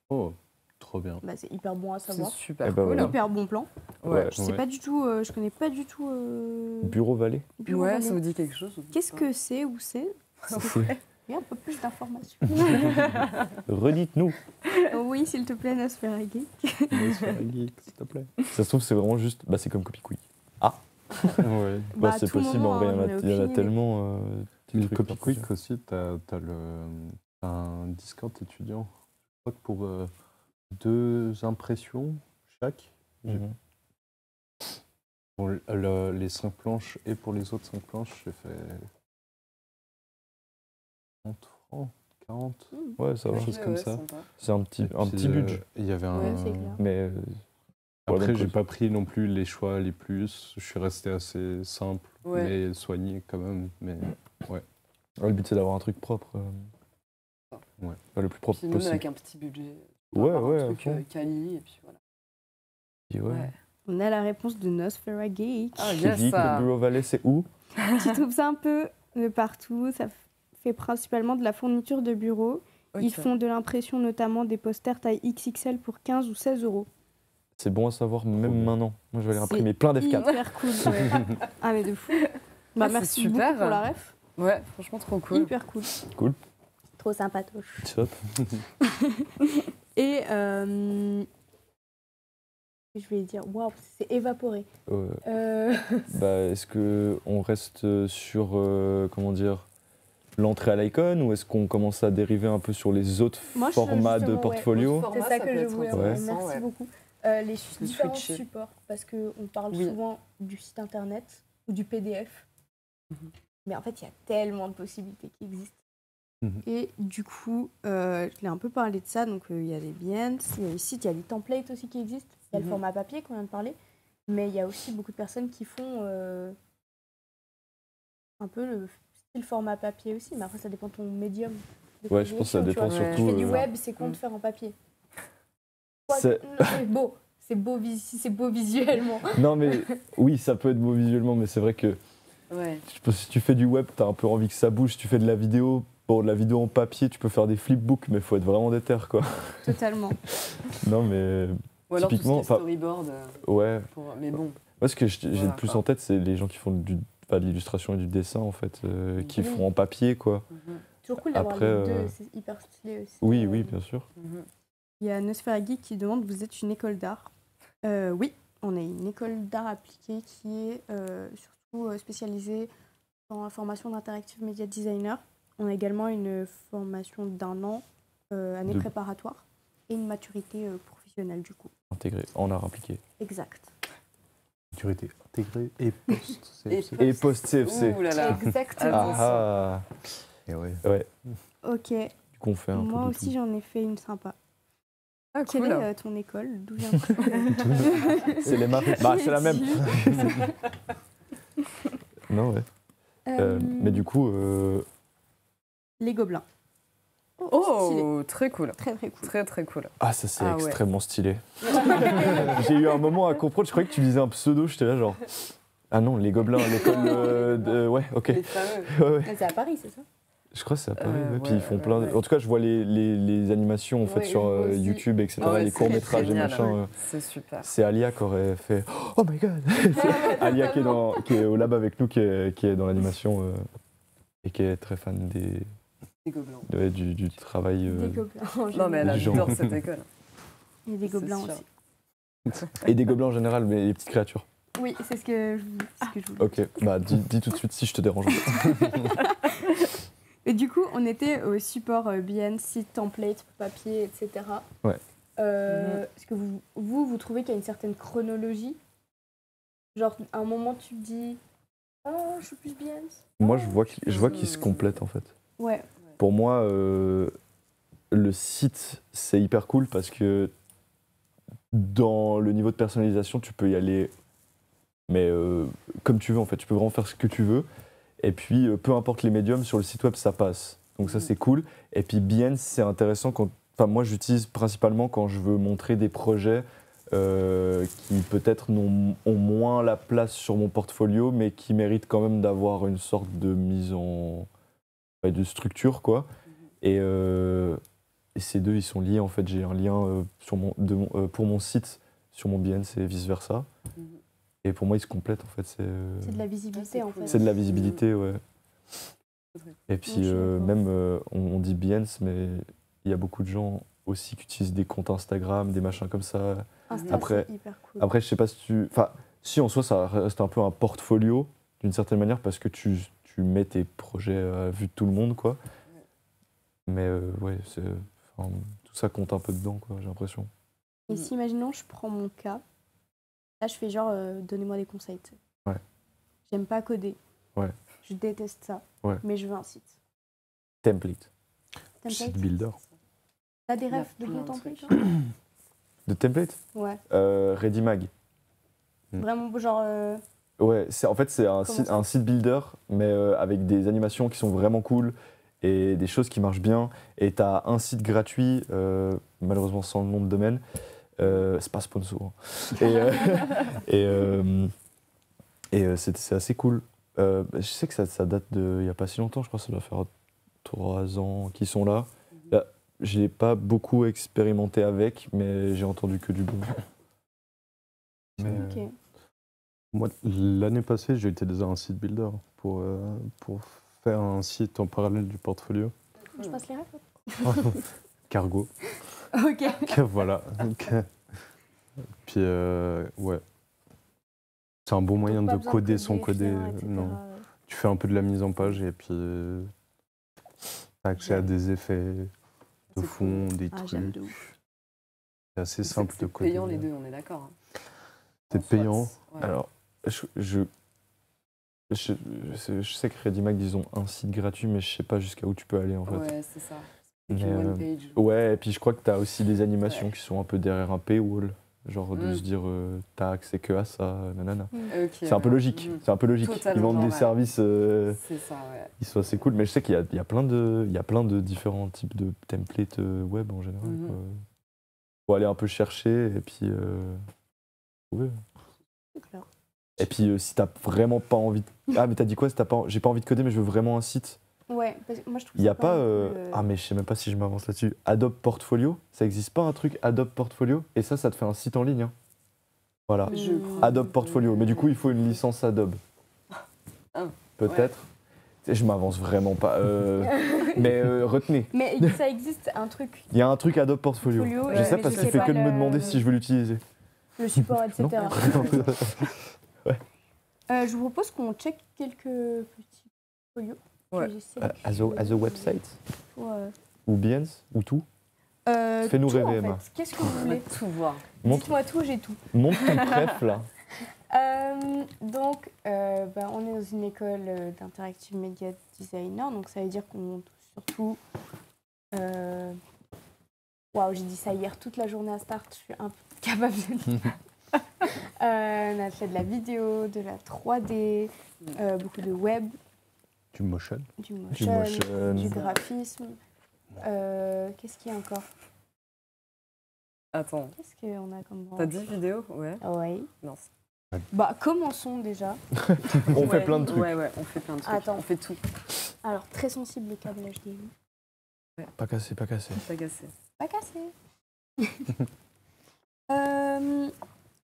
Oh, trop bien. Bah, c'est hyper bon à C'est savoir. super Eh ben cool. voilà. Hyper bon plan. Ouais. Je sais Ouais. pas du tout, je connais pas du tout. Bureau Vallée. Bureau Ouais, Vallée. ça vous dit quelque chose ou Qu'est-ce pas que c'est, où c'est C'est- Il y a un peu plus d'informations. Redites-nous. Oui, s'il te plaît, Nosfera Geek. S'il te plaît. Ça se trouve, c'est vraiment juste. Bah, c'est comme Copy Quick. Ouais. Bah, à c'est tout possible, moment, en vrai, hein, j'en ai il y en aucune a idée. tellement. des Mais trucs Copy partout. Quick aussi, t'as un Discord étudiant. Je crois que pour 2 impressions chaque, Mhm. pour les 5 planches et pour les autres 5 planches, j'ai fait 30 francs, 40. Ouais, ça va. Quelque chose comme ça. sympa. C'est un petit, Et un puis, petit budget. Il y avait un. Ouais, c'est clair. Mais. pour la Après, bonne j'ai cause. pas pris non plus les choix les plus. Je suis resté assez simple, Ouais. mais soigné quand même. Mais Ouais, le but, c'est d'avoir un truc propre. Ouais. Le plus propre Puis même possible. avec un petit budget. Ouais, avoir ouais, Un à truc fond. quali, et puis voilà. Et ouais. Ouais. On a la réponse de Nosfera Geek. Ah, Qui yes, dit que ça. Bureau Valley, c'est où Tu trouves ça un peu de partout. Ça fait principalement de la fourniture de bureau. Ok. Ils font de l'impression, notamment des posters taille XXL pour 15 ou 16 euros. C'est bon à savoir, même bien. maintenant. Moi, je vais aller C'est imprimer plein d'F4. Hyper cool. Ouais. Ah, mais de fou. Bah, Ah, c'est merci super. beaucoup pour la ref. Ouais, franchement, trop cool. Hyper cool. Cool. Trop sympatoche. Top. Et je vais dire, waouh, c'est évaporé. Bah, est-ce qu'on reste sur, comment dire, l'entrée à l'icon ou est-ce qu'on commence à dériver un peu sur les autres Moi, je- formats de justement, ouais. portfolio Autre C'est format, ça ça que peut je être voulais. intéressant, Merci ouais. beaucoup. Les Le différents switcher. supports, parce qu'on parle Oui. souvent du site internet ou du PDF. Mhm. Mais en fait, il y a tellement de possibilités qui existent. Mhm. Et du coup, je l'ai un peu parlé de ça. Donc, il y a les Behance, il y a les sites, il y a des templates aussi qui existent. Il y a le Mhm. format papier qu'on vient de parler. Mais il y a aussi beaucoup de personnes qui font un peu le style format papier aussi. Mais après, ça dépend de ton médium. de Ouais, je pense que ça prédilection, tu dépend vois. surtout. Tu fais du euh, web, c'est con de faire en papier. Ouais, C'est- non, c'est beau. Si c'est beau visuellement. Non, mais oui, ça peut être beau visuellement, mais c'est vrai que Ouais. je pense que si tu fais du web, t'as un peu envie que ça bouge. Si tu fais de la vidéo, bon, de la vidéo en papier, tu peux faire des flipbooks, mais faut être vraiment déter, quoi. Totalement. Non, mais Ou alors tout ce qui Typiquement, est enfin- storyboard. ouais. Mais bon. Moi, ce que j'ai Voilà, le plus quoi. en tête, c'est les gens qui font de l'illustration et du dessin, en fait, qui Oui. font en papier, quoi. Mhm. Toujours cool d'avoir Après, les deux, c'est hyper stylé aussi. Oui, oui, bien sûr. Mhm. Il y a Nosfera Geek qui demande, vous êtes une école d'art? Oui, on est une école d'art appliquée qui est surtout spécialisée dans la formation d'interactive media designer. On a également une formation d'1 an, année De- préparatoire, et une maturité professionnelle du coup. Intégré en art appliqué. Exact. Maturité intégrée et post-CFC. Et post-CFC. Ouh là là. Exactement. Ah, Et ouais. ouais. Ok, Du coup, on fait un moi peu de aussi tout. j'en ai fait une sympa. Ah, Quelle cool. est ton école? D'où viens-tu? C'est les mains. Bah, c'est la même. Non, ouais. Mais du coup, Les gobelins. Stylé. Oh, très cool. Très très cool. Très très cool. ah, ça c'est Ah ouais. extrêmement stylé. J'ai eu un moment à comprendre, je croyais que tu disais un pseudo, j'étais là genre. Ah non, les gobelins, l'école de. Ouais, ok. Les fameux. Ouais, ouais. Ah, c'est à Paris, c'est ça? Je crois que c'est à Paris, ouais. ouais, Puis ils font ouais, plein de... ouais. En tout cas, je vois les animations en fait Ouais, sur moi aussi. YouTube, etc. Ah ouais, les c'est courts-métrages et génial, machin. ouais. C'est super. C'est Alia qui aurait fait Oh my god C'est Alia qui est au lab avec nous, qui est dans l'animation et qui est très fan Les gobelins. du travail. Des gobelins en Non, mais elle Du genre. adore cette école. Il y a des gobelins sûr. aussi. Et des gobelins en général, mais les petites créatures. Oui, c'est ce que je voulais. Ok, bah dis tout de suite si je te dérange. En fait. Et du coup, on était au support BN, site, template, papier, etc. Ouais. Est-ce que vous trouvez qu'il y a une certaine chronologie? Genre, à un moment, tu te dis « Oh, je suis plus BN ». Moi, je vois qu'ils se complètent en fait. Ouais. Pour moi, le site, c'est hyper cool parce que dans le niveau de personnalisation, tu peux y aller, mais comme tu veux en fait. Tu peux vraiment faire ce que tu veux. Et puis, peu importe les médiums, sur le site web, ça passe. Donc ça, c'est cool. Et puis, Behance, c'est intéressant quand... Enfin, moi, j'utilise principalement quand je veux montrer des projets qui peut-être ont moins la place sur mon portfolio, mais qui méritent quand même d'avoir une sorte de mise en... de structure, quoi. Et ces deux, ils sont liés, en fait. J'ai un lien pour mon site sur mon Behance et vice-versa. Et pour moi, ils se complètent, en fait. C'est de la visibilité, en fait. C'est de la visibilité, ouais. Et puis, je suis d'accord. même, on dit Behance, mais il y a beaucoup de gens aussi qui utilisent des comptes Instagram, des machins comme ça. Insta, Après- c'est hyper cool. Après, je sais pas si tu... Enfin, si en soi, ça reste un peu un portfolio, d'une certaine manière, parce que tu mets tes projets à vue de tout le monde, quoi. Mais ouais, tout ça compte un peu dedans, quoi, j'ai l'impression. Et si, imaginons, je prends mon cas, là, je fais genre, donnez-moi des conseils, tu sais. Ouais. J'aime pas coder. Ouais. Je déteste ça. Ouais. Mais je veux un site. Template. Site Template. builder. T'as des Il y a rêves de plein bons de templates, trucs. toi? De template Ouais. Redimag. Vraiment, genre... Ouais, en fait, c'est Comment ça un site builder, mais avec des animations qui sont vraiment cool et des choses qui marchent bien. Et tu as un site gratuit, malheureusement sans le nom de domaine. C'est pas sponsor. Hein. C'est assez cool. Je sais que ça date il n'y a pas si longtemps, je crois que ça doit faire 3 ans qu'ils sont là. Là, je n'ai pas beaucoup expérimenté avec, mais j'ai entendu que du bon. Mais, Ok. Moi, l'année passée, j'ai utilisé un site builder pour faire un site en parallèle du portfolio. Je passe les rêves? Cargo. Ok. Voilà. Donc, puis, ouais. C'est un bon moyen Donc, pas de besoin coder sans coder, coder. etc., Non. ouais. Tu fais un peu de la mise en page et puis t'as accès à des effets de C'est fond, des Ah, trucs. j'aime de ouf. C'est assez simple de C'est coder. payant les deux, on est d'accord. Hein. C'est En soi, payant. ouais. Alors, je sais que Redimag, ils ont un site gratuit, mais je sais pas jusqu'à où tu peux aller en fait. Ouais, c'est ça. C'est Mais, une one page. Ouais, et puis je crois que tu as aussi des animations Ouais. qui sont un peu derrière un paywall. Genre de Mm. se dire, t'as accès que à ça, nanana. Ok, C'est un peu ouais. logique. Mhm. C'est un peu logique. Totalement Ils vendent des normal. services C'est ça, ouais. qui sont assez cool. Mais je sais qu'il y a plein de différents types de templates web en général. Mhm. Quoi. Faut aller un peu chercher et puis trouver. C'est clair. Et puis si t'as vraiment pas envie de... Ah mais t'as dit quoi si j'ai pas envie de coder mais je veux vraiment un site. Ouais, parce que moi je trouve Il y a ça pas... cool, Ah mais je sais même pas si je m'avance là-dessus. Adobe Portfolio, ça existe pas un truc Adobe Portfolio? Et ça te fait un site en ligne. Hein. Voilà. Je crois. Adobe Portfolio. Mais du coup il faut une licence Adobe. Ah, Peut-être. Je m'avance vraiment pas. Mais retenez. Mais ça existe un truc, Il y a un truc Adobe Portfolio. Portfolio, Je sais mais parce je qu'il sais fait pas que de me le- demander si je veux l'utiliser. le support, etc. Ouais. Je vous propose qu'on check quelques petits folios. Ouais. que j'ai As sélectionnés a website pour, ou Behance ou tout. Fais-nous tout, rêver, en fait. Emma. Qu'est-ce que vous On va voulez? tout voir. Montre, Dites-moi tout, j'ai tout. montre ton préf là. Donc, on est dans une école d'interactive media designer, donc ça veut dire qu'on montre surtout. Waouh, j'ai dit ça hier toute la journée à Start, je suis incapable de le dire. On a fait de la vidéo, de la 3D, beaucoup de web, Du motion. du motion, du graphisme. Qu'est-ce qu'il y a encore? Attends, Qu'est-ce qu'on a comme branche? t'as dit vidéo? Ouais. Oui. Non. Bah, commençons déjà. On fait plein de trucs. Ouais, on fait plein de trucs. Attends. On fait tout. Alors, très sensible le câble HDMI. Pas cassé, pas cassé. Pas cassé. Pas cassé.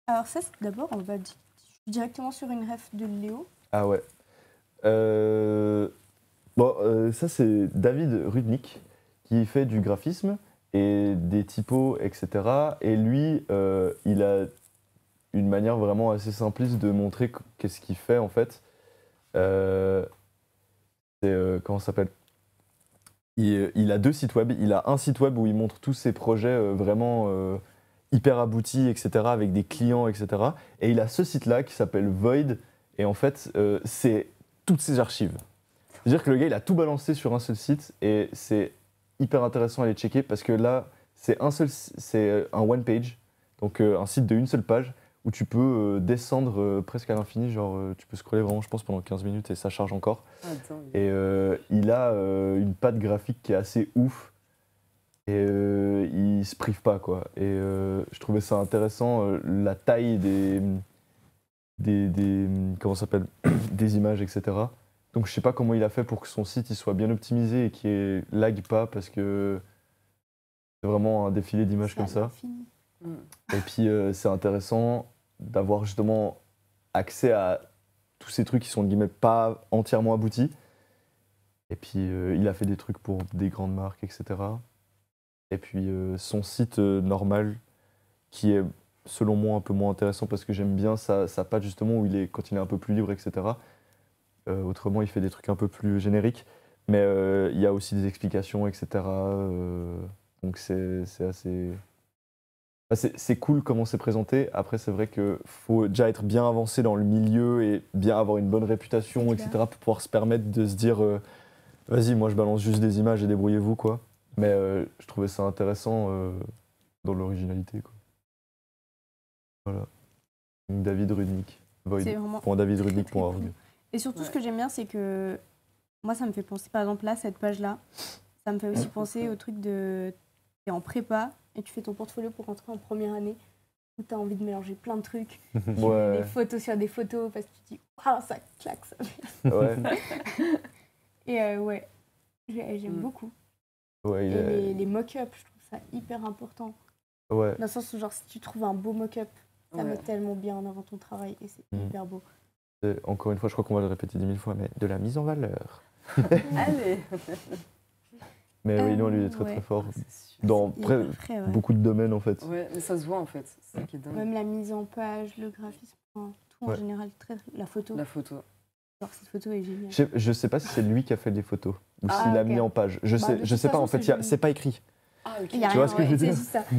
Alors ça, d'abord, on va directement sur une ref de Léo. Ah ouais. Ça c'est David Rudnick qui fait du graphisme et des typos, etc. Et lui, il a une manière vraiment assez simpliste de montrer qu'est-ce qu'il fait en fait. Comment ça s'appelle? Il a 2 sites web. Il a un site web où il montre tous ses projets vraiment hyper aboutis, etc. avec des clients, etc. Et il a ce site-là qui s'appelle Void. Et en fait, c'est toutes ses archives. C'est-à-dire que le gars, il a tout balancé sur un seul site et c'est hyper intéressant à aller checker parce que là, c'est un one page, donc un site de une seule page où tu peux descendre presque à l'infini, genre tu peux scroller vraiment, je pense, pendant 15 minutes et ça charge encore. Attends. Et il a une patte graphique qui est assez ouf et il se prive pas, quoi. Et je trouvais ça intéressant, la taille comment ça s'appelle, des images, etc. Donc je sais pas comment il a fait pour que son site il soit bien optimisé et qu'il lag pas parce que c'est vraiment un défilé d'images comme ça. Et puis c'est intéressant d'avoir justement accès à tous ces trucs qui sont guillemets pas entièrement aboutis. Et puis il a fait des trucs pour des grandes marques, etc. Et puis son site normal qui est selon moi un peu moins intéressant parce que j'aime bien sa patte justement où quand il est un peu plus libre, etc. Autrement, il fait des trucs un peu plus génériques, mais il y a aussi des explications, etc. Donc c'est assez... c'est cool comment c'est présenté. Après, c'est vrai qu'il faut déjà être bien avancé dans le milieu et bien avoir une bonne réputation, etc. pour pouvoir se permettre de se dire vas-y, moi je balance juste des images et débrouillez-vous, quoi. Mais je trouvais ça intéressant dans l'originalité, quoi. Voilà. Donc, David Rudnick. Void.davidrudnick.org. Et surtout, ce que j'aime bien, c'est que moi, ça me fait penser, par exemple, là, cette page-là, ça me fait aussi penser au truc de... T'es en prépa et tu fais ton portfolio pour rentrer en première année où t'as envie de mélanger plein de trucs. Tu mets des photos sur des photos parce que tu te dis « Waouh, ça claque, ça !» Ouais. Et ouais, j'aime beaucoup. Ouais, et les mock-ups, je trouve ça hyper important. Ouais. Dans le sens où, genre, si tu trouves un beau mock-up, ça met tellement bien en avant ton travail et c'est hyper beau. Encore une fois, je crois qu'on va le répéter 10 000 fois, mais de la mise en valeur. Allez. Mais oui, non, lui, il est très très fort. Dans beaucoup de domaines, en fait. Ouais, mais ça se voit, en fait. C'est ça qui est dingue. Même la mise en page, le graphisme, tout en général, la photo. La photo. Genre, cette photo est géniale. Je sais pas si c'est lui qui a fait les photos ou s'il l'a mis en page. Je sais pas, en fait, c'est pas écrit. Ah, ok. Tu vois ce que je veux dire?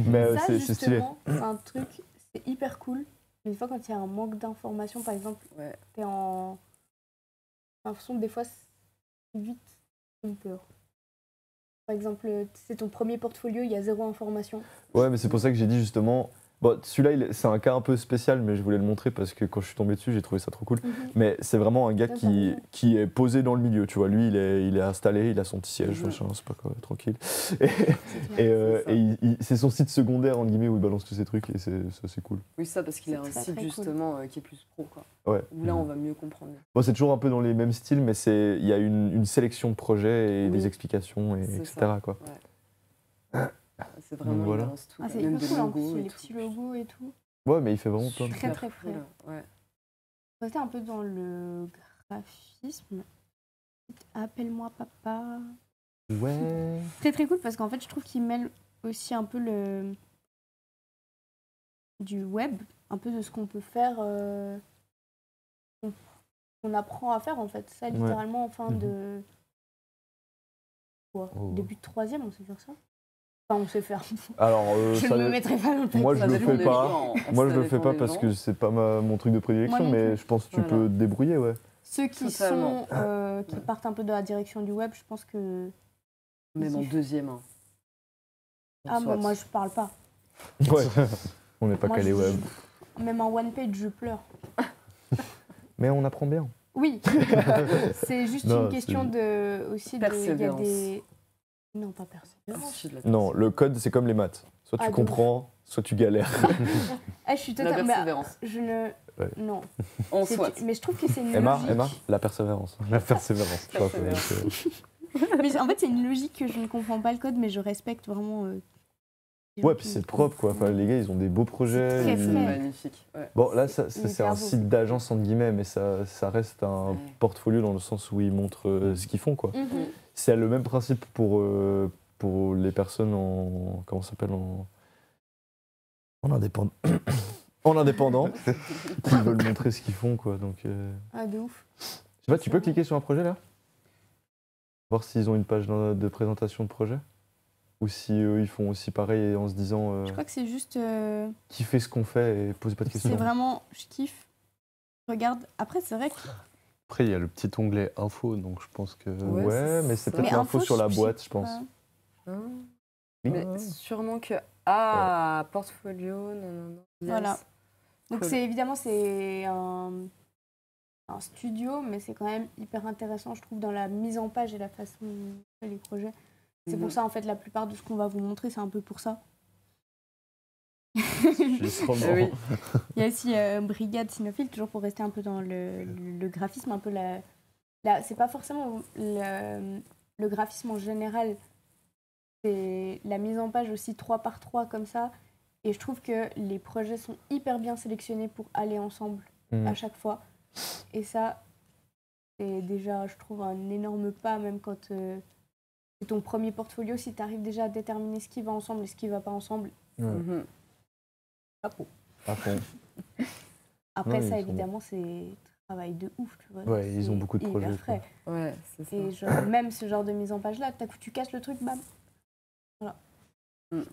Mais ça, c'est stylé. C'est un truc, c'est hyper cool. Mais des fois, quand il y a un manque d'informations, par exemple, t'es en... J'ai l'impression que des fois, c'est vite une peur. Par exemple, c'est ton premier portfolio, il y a 0 information. Ouais, mais c'est pour ça que j'ai dit justement... Bon, celui-là, c'est un cas un peu spécial, mais je voulais le montrer parce que quand je suis tombé dessus, j'ai trouvé ça trop cool. Mais c'est vraiment un gars qui est posé dans le milieu, tu vois. Lui, il est installé, il a son petit siège, machin, c'est pas quoi, tranquille. Et c'est son site secondaire, entre guillemets, où il balance tous ces trucs, et c'est cool. Oui, ça, parce qu'il a un site, justement, qui est plus pro, quoi. Ouais. Où là, on va mieux comprendre. Bon, c'est toujours un peu dans les mêmes styles, mais il y a une sélection de projets et des explications, etc. quoi. Ouais. C'est vraiment, voilà. il balance tout. C'est hyper cool, en plus, les petits logos et tout. Ouais, mais il fait vraiment plein de trucs. Très cool. Ouais. C'était un peu dans le graphisme. Appelle-moi papa. Ouais. Très très cool parce qu'en fait, je trouve qu'il mêle aussi un peu du web, un peu de ce qu'on peut faire, qu'on apprend à faire en fait. Ça, littéralement, en fin de... Début de 3e, on sait faire ça. Enfin, on sait faire. Alors, je ne me mettrai pas dans le Moi, je le fais pas. Moi, je le fais pas parce que c'est pas mon truc de prédilection, mais je pense que tu peux te débrouiller, ouais. Ceux qui qui partent un peu de la direction du web, je pense que... Même en 2e. Hein. Ah, moi, je parle pas. Ouais, on n'est pas calé web. même en one page, je pleure. Mais on apprend bien. Oui, c'est juste Non, une question de aussi de. Il y a Persévérance. des. Non, pas persévérance. Si, de la Non, le code, c'est comme les maths. Soit tu Ah, de comprends, soit tu galères. Ah, je suis La totalement. persévérance. Je ne. Ouais. Non. En C'est- soit. Mais je trouve que c'est une Emma, logique. Emma, la persévérance. La persévérance. tu vois, Persévérance. Mais en fait, c'est une logique que je ne comprends pas le code, mais je respecte vraiment. Les gens Ouais, qui- puis c'est propre, quoi. Enfin, les gars, ils ont des beaux projets. très ils- C'est frais. magnifique. Ouais. Bon, là, c'est hyper un beau. site d'agence, entre guillemets, mais ça reste un Ouais. portfolio dans le sens où ils montrent ce qu'ils font, quoi. Mhm. C'est le même principe pour les personnes en. Comment ça s'appelle en indépendant. En indépendant, qui veulent montrer ce qu'ils font, quoi. Donc, Ah, de ouf. je sais pas, tu peux cliquer sur un projet, là? Voir s'ils ont une page de présentation de projet? Ou si eux, ils font aussi pareil en se disant Je crois que c'est juste. qui fait ce qu'on fait et posez pas de questions. C'est vraiment. Je kiffe. Je regarde. Après, c'est vrai que. Après, il y a le petit onglet info, donc je pense que. Ouais, Ouais, mais c'est peut-être Mais l'info info, sur la je sais boîte, je pense. pas. Hein Oui. Mais sûrement que. Ah, portfolio, non. Yes. Voilà. Donc, Cool. c'est évidemment, c'est un studio, mais c'est quand même hyper intéressant, je trouve, dans la mise en page et la façon dont on fait les projets. C'est pour ça, en fait, la plupart de ce qu'on va vous montrer, c'est un peu pour ça. Justement. Oui. Il y a aussi Brigade Cynophile, toujours pour rester un peu dans le graphisme, un peu c'est pas forcément le graphisme en général, c'est la mise en page aussi 3 par 3 comme ça. Et je trouve que les projets sont hyper bien sélectionnés pour aller ensemble Mm. à chaque fois. Et ça, c'est déjà, je trouve, un énorme pas, même quand c'est ton premier portfolio, si tu arrives déjà à déterminer ce qui va ensemble et ce qui va pas ensemble. Ouais, Mhm. Chapeau. à fond. Après Ouais, ça, ils sont évidemment, c'est travail de ouf, tu vois. Ouais, ils ont C'est beaucoup de hyper projets, frais. Ouais, c'est ça. Et genre, même ce genre de mise en page-là, t'as coup, tu casses le truc, bam.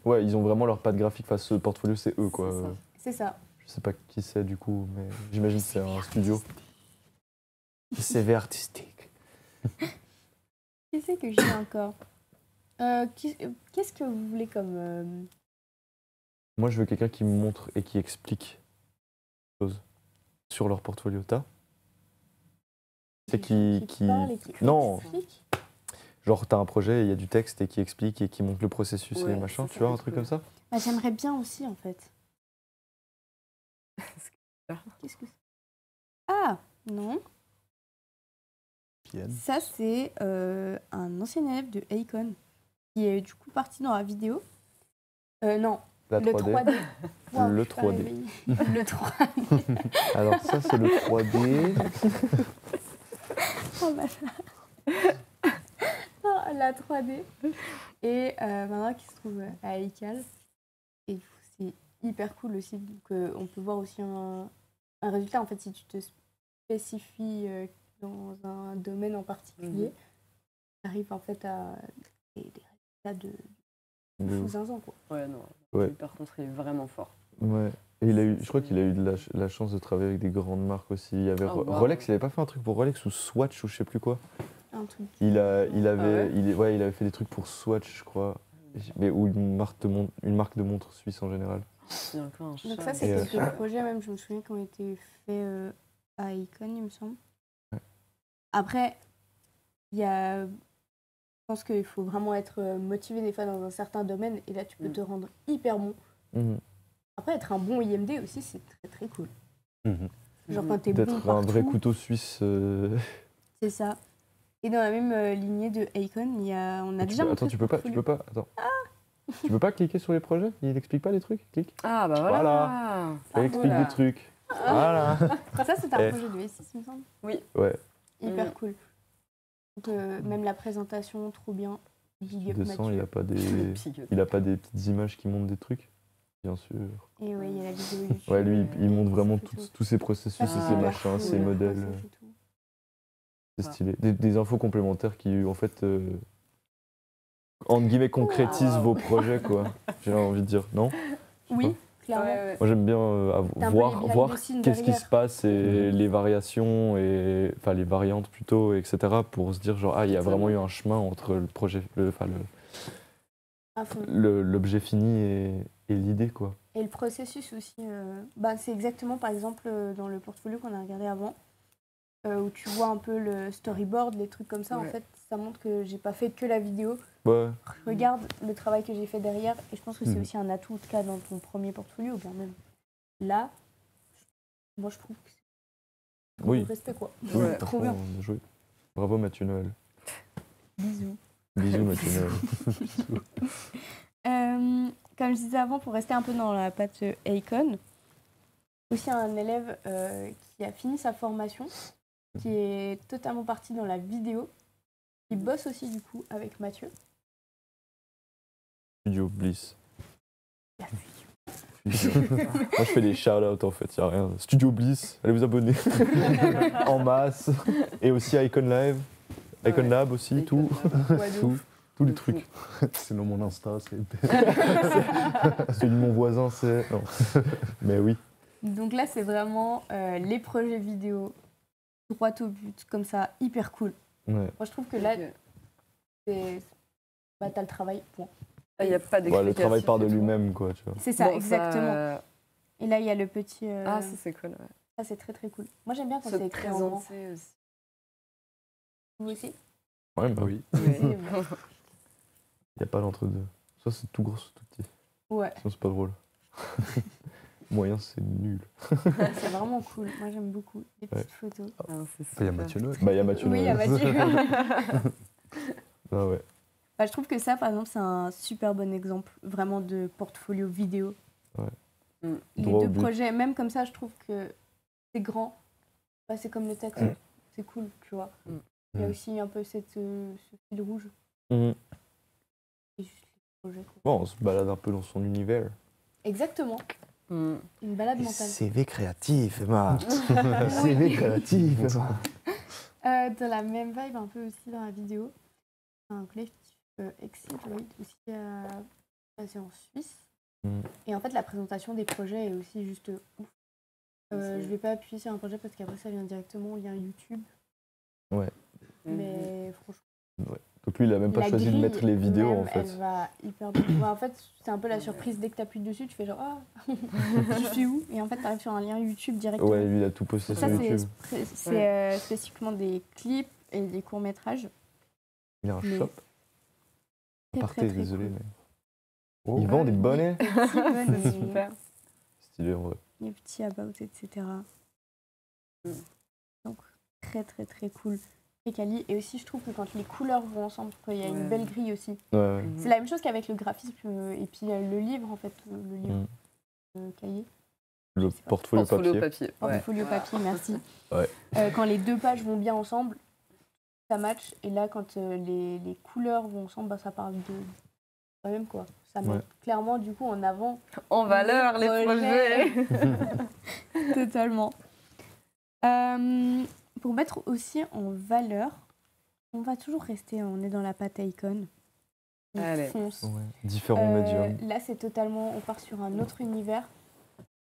Ouais, ils ont vraiment leur patte graphique. Enfin, ce portfolio, c'est eux, quoi. C'est ça. C'est ça. Je sais pas qui c'est, du coup, mais j'imagine que c'est un studio. CV artistique. Qui c'est que j'ai encore Qu'est-ce que vous voulez comme... Moi, je veux quelqu'un qui me montre et qui explique des choses sur leur portfolio. T'as? C'est qui parle et qui Non. explique. Genre, t'as un projet, il y a du texte et qui explique et qui montre le processus et Ouais, les machins, ça tu vois, peut un être truc cool. comme ça? Bah, j'aimerais bien aussi, en fait. Qu'est-ce que c'est? Ah, non. Pienne. Ça, c'est un ancien élève de Akon qui est du coup parti dans la vidéo. Non, La le 3D. 3D. Waouh, Le je suis pas 3D. réveillée. Le 3D. Alors, ça, c'est le 3D. Oh, oh, la 3D. Et maintenant qui se trouve à ECAL. Et du coup, c'est hyper cool aussi. Donc, on peut voir aussi un résultat. En fait, si tu te spécifies dans un domaine en particulier, tu arrives en fait à des résultats de fou zinzin, quoi. Ouais, non. Ouais. Lui, par contre, il est vraiment fort. Ouais. Et je crois qu'il a eu de la chance de travailler avec des grandes marques aussi. Il y avait Oh, wow. Rolex, il avait pas fait un truc pour Rolex ou Swatch ou je sais plus quoi. Un truc. Il avait, ouais il avait fait des trucs pour Swatch, je crois. Mais, ou une marque de montres suisse en général. Il y a encore un chat. Donc ça, c'est Et, quelques projets même, je me souviens, qui ont été faits à Icon, il me semble. Ouais. Après, il y a... Je pense qu'il faut vraiment être motivé des fois dans un certain domaine, et là, tu peux te rendre hyper bon. Mhm. Après, être un bon IMD aussi, c'est très très cool. Mhm. Genre quand t'es bon D'être un partout, vrai couteau suisse. c'est ça. Et dans la même lignée de Icon, il y a... on a déjà montré Attends, ce tu peux pas. Attends. Tu peux pas cliquer sur les projets? Il explique pas les trucs? Clique. Ah, bah voilà. Voilà. Il explique voilà. des trucs. Voilà. Ça, c'est un Eh. projet de V6, il me semble. Ouais. Hyper cool. Donc, même la présentation, trop bien. Big up Descend, Mathieu. il a pas des petites images qui montrent des trucs, bien sûr. Et ouais, il y a la vidéo YouTube. Ouais, lui, il montre vraiment photos. tous ses processus et ses Ah, machins, cool. ses modèles. Process et tout. C'est stylé. Des infos complémentaires qui, en fait, entre guillemets, concrétisent vos projets, quoi. J'ai envie de dire, non? Oui, clairement. Ouais. Moi, j'aime bien T'as un peu les behind voir the scenes qu'est-ce qui derrière. se passe et les variations, enfin les variantes plutôt, etc. pour se dire, genre, ah, il y a vraiment eu un chemin entre le projet, À fond. l'objet fini et l'idée, quoi. Et le processus aussi, c'est exactement par exemple dans le portfolio qu'on a regardé avant, où tu vois un peu le storyboard, les trucs comme ça. Ouais. En fait, ça montre que j'ai pas fait que la vidéo. Ouais. Regarde le travail que j'ai fait derrière. Et je pense que c'est Mhm. aussi un atout, en tout cas dans ton premier portfolio, ou bien même là. Moi, je trouve que c'est Oui. respect, quoi. Oui, Ouais. Trop franchement, bien. bien joué. Bravo Mathieu Noël. Bisous. Bisous Mathieu Noël. Comme je disais avant, pour rester un peu dans la patte Akon, aussi un élève qui a fini sa formation, qui est totalement parti dans la vidéo, qui bosse aussi du coup avec Mathieu. Studio Bliss. La Moi, je fais des shout-outs en fait, y a rien. Studio Bliss, allez vous abonner en masse. Et aussi Icon Live, Icon Ouais. Lab aussi, tout. Ouais, de Tout. ouf. Tous les De trucs. Sinon, mon Insta, c'est. Celui de mon voisin, c'est. Non. Mais oui. Donc là, c'est vraiment les projets vidéo, droit au but, comme ça, hyper cool. Ouais. Moi, je trouve que là, Ok. t'as le travail, point. Ah, il n'y a pas Ouais, d'explication. le travail part de et tout. lui-même, quoi, tu vois. C'est ça, Bon, exactement. Et là, il y a le petit... Ah, ça c'est cool. Ouais. ça, c'est très très cool. Moi, j'aime bien quand Se c'est écrit en grand. présenter aussi. Vous aussi Ouais, bah Oui. Oui. y a pas d'entre-deux. Soit c'est tout gros, soit tout petit. Ouais, Sinon, c'est pas drôle. Moyen, c'est nul. c'est vraiment cool. Moi, j'aime beaucoup les petites photos. Ah, c'est Il y a super. Mathieu Noël. Bah, y a Mathieu Oui, il y a Noël. Mathieu. Ah ouais. Je trouve que ça, par exemple, c'est un super bon exemple vraiment de portfolio vidéo. Ouais. Mm. Les Droit au deux but. projets, même comme ça, je trouve que c'est grand. C'est comme le texte, c'est cool, tu vois. Mm. Il y a Mm. aussi un peu ce fil rouge. Mhm. Et juste les projets, quoi. Bon, on se balade un peu dans son univers. Exactement. Mm. Une balade mentale. CV créatif, Emma. Oui. CV créatif, Emma. Dans la même vibe, un peu aussi dans la vidéo. Un collectif Exceed, aussi basé en Suisse. Mm. Et en fait, la présentation des projets est aussi juste ouf. C'est- Je vais pas appuyer sur un projet parce qu'après, ça vient directement au lien YouTube. Ouais. Mais franchement, Donc lui, il a même pas la choisi de grille, mettre les vidéos, même, en fait. Elle va hyper bien. En fait, c'est un peu la surprise. Dès que tu appuies dessus, tu fais genre, ah, je suis où? Et en fait, tu arrives sur un lien YouTube directement. Ouais, lui, il a tout posté Ça, sur c'est YouTube. spécifiquement des clips et des courts-métrages. Il y a un Mais shop. très, Partez, très, très désolé, cool. mais. Oh. Il vend des bonnets. Petit bonnet, Super. Stylé, en vrai. les petits about, etc. Mm. Donc, très, très, très cool. Très quali. Et aussi, je trouve que quand les couleurs vont ensemble, qu'il y a une Ouais. belle grille aussi. Ouais, ouais. Mhm. C'est la même chose qu'avec le graphisme et puis le livre, en fait, le livre cahier. Le sais pas. portfolio Portfolio papier. papier. Ouais. Portfolio papier, merci. Ouais. Quand les deux pages vont bien ensemble, ça match. Et là, quand les couleurs vont ensemble, ça parle de quand même quoi. Ça met Ouais. clairement du coup en avant En valeur, les projets. projets. totalement. Pour mettre aussi en valeur, on va toujours rester, on est dans la pâte Icon. On Allez. fonce. Ouais. Différents médiums. Là, c'est totalement, on part sur un autre univers.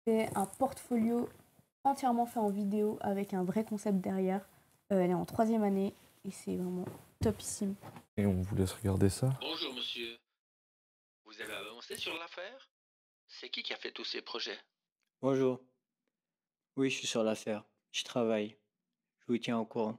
C'est un portfolio entièrement fait en vidéo avec un vrai concept derrière. Elle est en 3e année et c'est vraiment topissime. Et on vous laisse regarder ça. Bonjour monsieur. Vous avez avancé sur l'affaire? C'est qui a fait tous ces projets? Bonjour. Oui, je suis sur l'affaire. Je travaille. Je vous tiens au courant.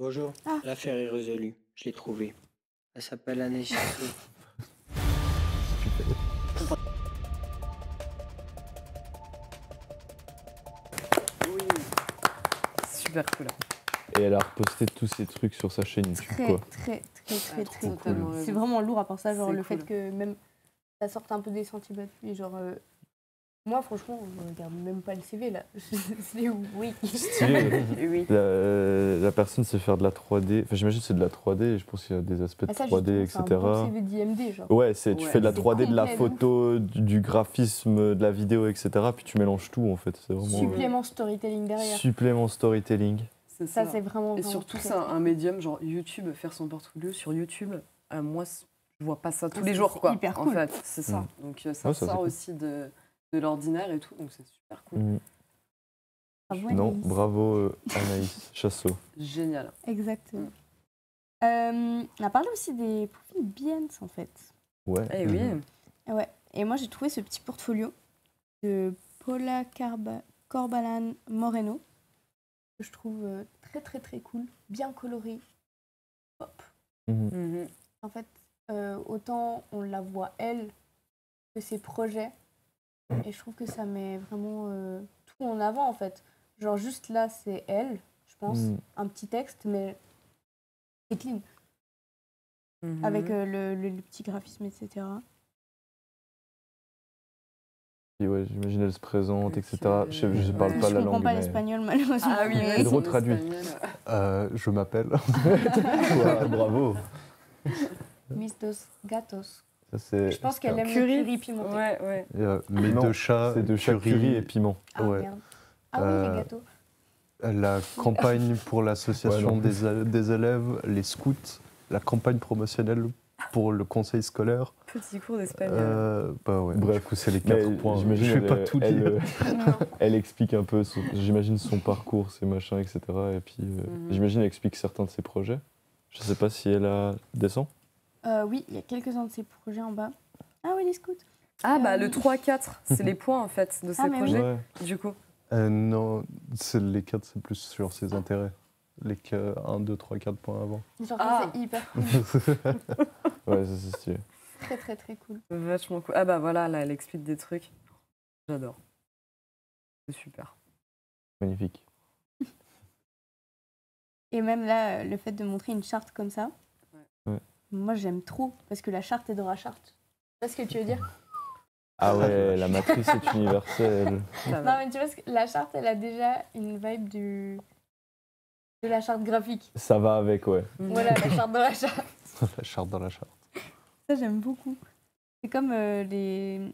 Bonjour, Ah. l'affaire est résolue. Je l'ai trouvée. Elle s'appelle Anaïs Chassot. Super cool. Et elle a reposté tous ces trucs sur sa chaîne YouTube, Très, quoi. très, très, très, très cool. Totalement C'est raison. vraiment lourd à part ça, genre C'est le cool. fait que même ça sorte un peu des sentiers battus. Genre, moi, franchement, je regarde même pas le CV là. C'est oui. Stylé. Oui. La personne sait faire de la 3D. Enfin, j'imagine que c'est de la 3D et je pense qu'il y a des aspects de Ah, ça, 3D, justement, etc. c'est un bon CV d'IMD, genre. Ouais, tu Ouais, fais de la c'est 3D, de la complet de ouf. photo, du graphisme, de la vidéo, etc. Puis tu mélanges tout en fait. C'est vraiment Supplément storytelling derrière. supplément storytelling. C'est Ça, ça. c'est vraiment. Et vraiment surtout, très, c'est très un médium, genre YouTube, faire son portfolio sur YouTube. Moi, je vois pas ça tous Ah, les c'est- jours, c'est quoi. hyper En cool. fait, c'est ça. Donc, ça Ouais, ça, c'est sort cool. aussi de l'ordinaire et tout. Donc, c'est super cool. Mm. Bravo, Non, Anaïs. bravo Anaïs Chassot. Génial. Exactement. On a parlé aussi des profils Behance en fait. Ouais. Eh oui. Ouais. Et moi j'ai trouvé ce petit portfolio de Paula Corbalan Moreno que je trouve très très très cool, bien coloré. Hop. Mhm. Mhm. En fait, autant on la voit elle que ses projets, et je trouve que ça met vraiment tout en avant en fait. Genre juste là c'est elle, je pense, Mhm. un petit texte, mais c'est clean. Mhm. Avec le petit graphisme, etc. Puis ouais, j'imagine elle se présente, Ok. etc. Je parle Ouais. pas Je la comprends langue, pas mais... l'espagnol, malheureusement. Ah oui, mais- ouais, Pedro son traduit. espagnol. Je m'appelle. Ouais, bravo. Mis dos gatos. Ça, c'est Je pense qu'elle aime Curry. le curry pimenté. Ouais, ouais. Mes Non, deux chats, c'est de chaque curry et piment. Ah ouais. merde. Ah oui, Euh, les gâteaux. La campagne pour l'association Ouais, non. des élèves, les scouts, la campagne promotionnelle pour le conseil scolaire. Petit cours d'espagnol. Bah ouais, Bref. du coup, c'est les Mais 4 points. j'imagine Je vais pas tout dire. elle explique un peu, j'imagine son parcours, ses machins, etc. Et puis j'imagine elle explique certains de ses projets. Je sais pas si elle a descend. Oui, il y a quelques-uns de ces projets en bas. Ah oui, les scouts. Ah bah le 3-4, c'est les points en fait de ces Ah, mais oui. projets, Ouais. du coup. Non, les 4, c'est plus sur ses intérêts. Les 1, 2, 3, 4 points avant. Genre, Ah. c'est hyper cool. Ouais, ça c'est stylé. Très, très, très cool. Vachement cool. Ah bah voilà, là, elle explique des trucs. J'adore. C'est super. Magnifique. Et même là, le fait de montrer une charte comme ça, Ouais. moi j'aime trop, parce que la charte est dans la charte. Tu vois ce que tu veux dire? Ah ouais, la matrice est universelle. Ça Non, va. mais tu vois, la charte, elle a déjà une vibe de la charte graphique. Ça va avec, ouais. Voilà, la charte dans la charte. La charte dans la charte. Ça, j'aime beaucoup. C'est comme les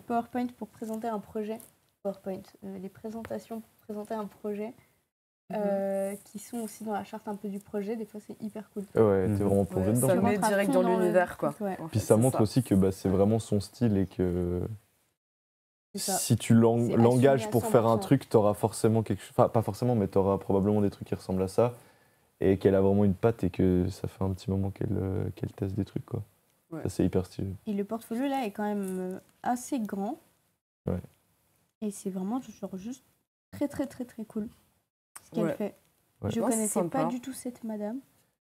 PowerPoint pour présenter un projet. PowerPoint, les présentations pour présenter un projet qui sont aussi dans la charte un peu du projet. Des fois, c'est hyper cool. Ouais, t'es vraiment plongé Ouais, dedans. ça Tu met rentres à direct fond dans le l'univers, quoi. truc, ouais. En Puis fait, ça c'est montre aussi que bah, c'est vraiment son style et que C'est ça. si tu C'est l'engages assumé à pour faire un 100%. truc, t'auras forcément quelque chose. Enfin, pas forcément, mais t'auras probablement des trucs qui ressemblent à ça. Et qu'elle a vraiment une patte et que ça fait un petit moment qu'elle teste des trucs, quoi. Ouais. Ça, c'est hyper stylé. Et le portfolio, là, est quand même assez grand. Ouais. Et c'est vraiment genre juste très, très, très, très cool ce qu'elle Ouais. fait. Ouais. Je Ouais, c'est connaissais pas sympa. du tout cette madame.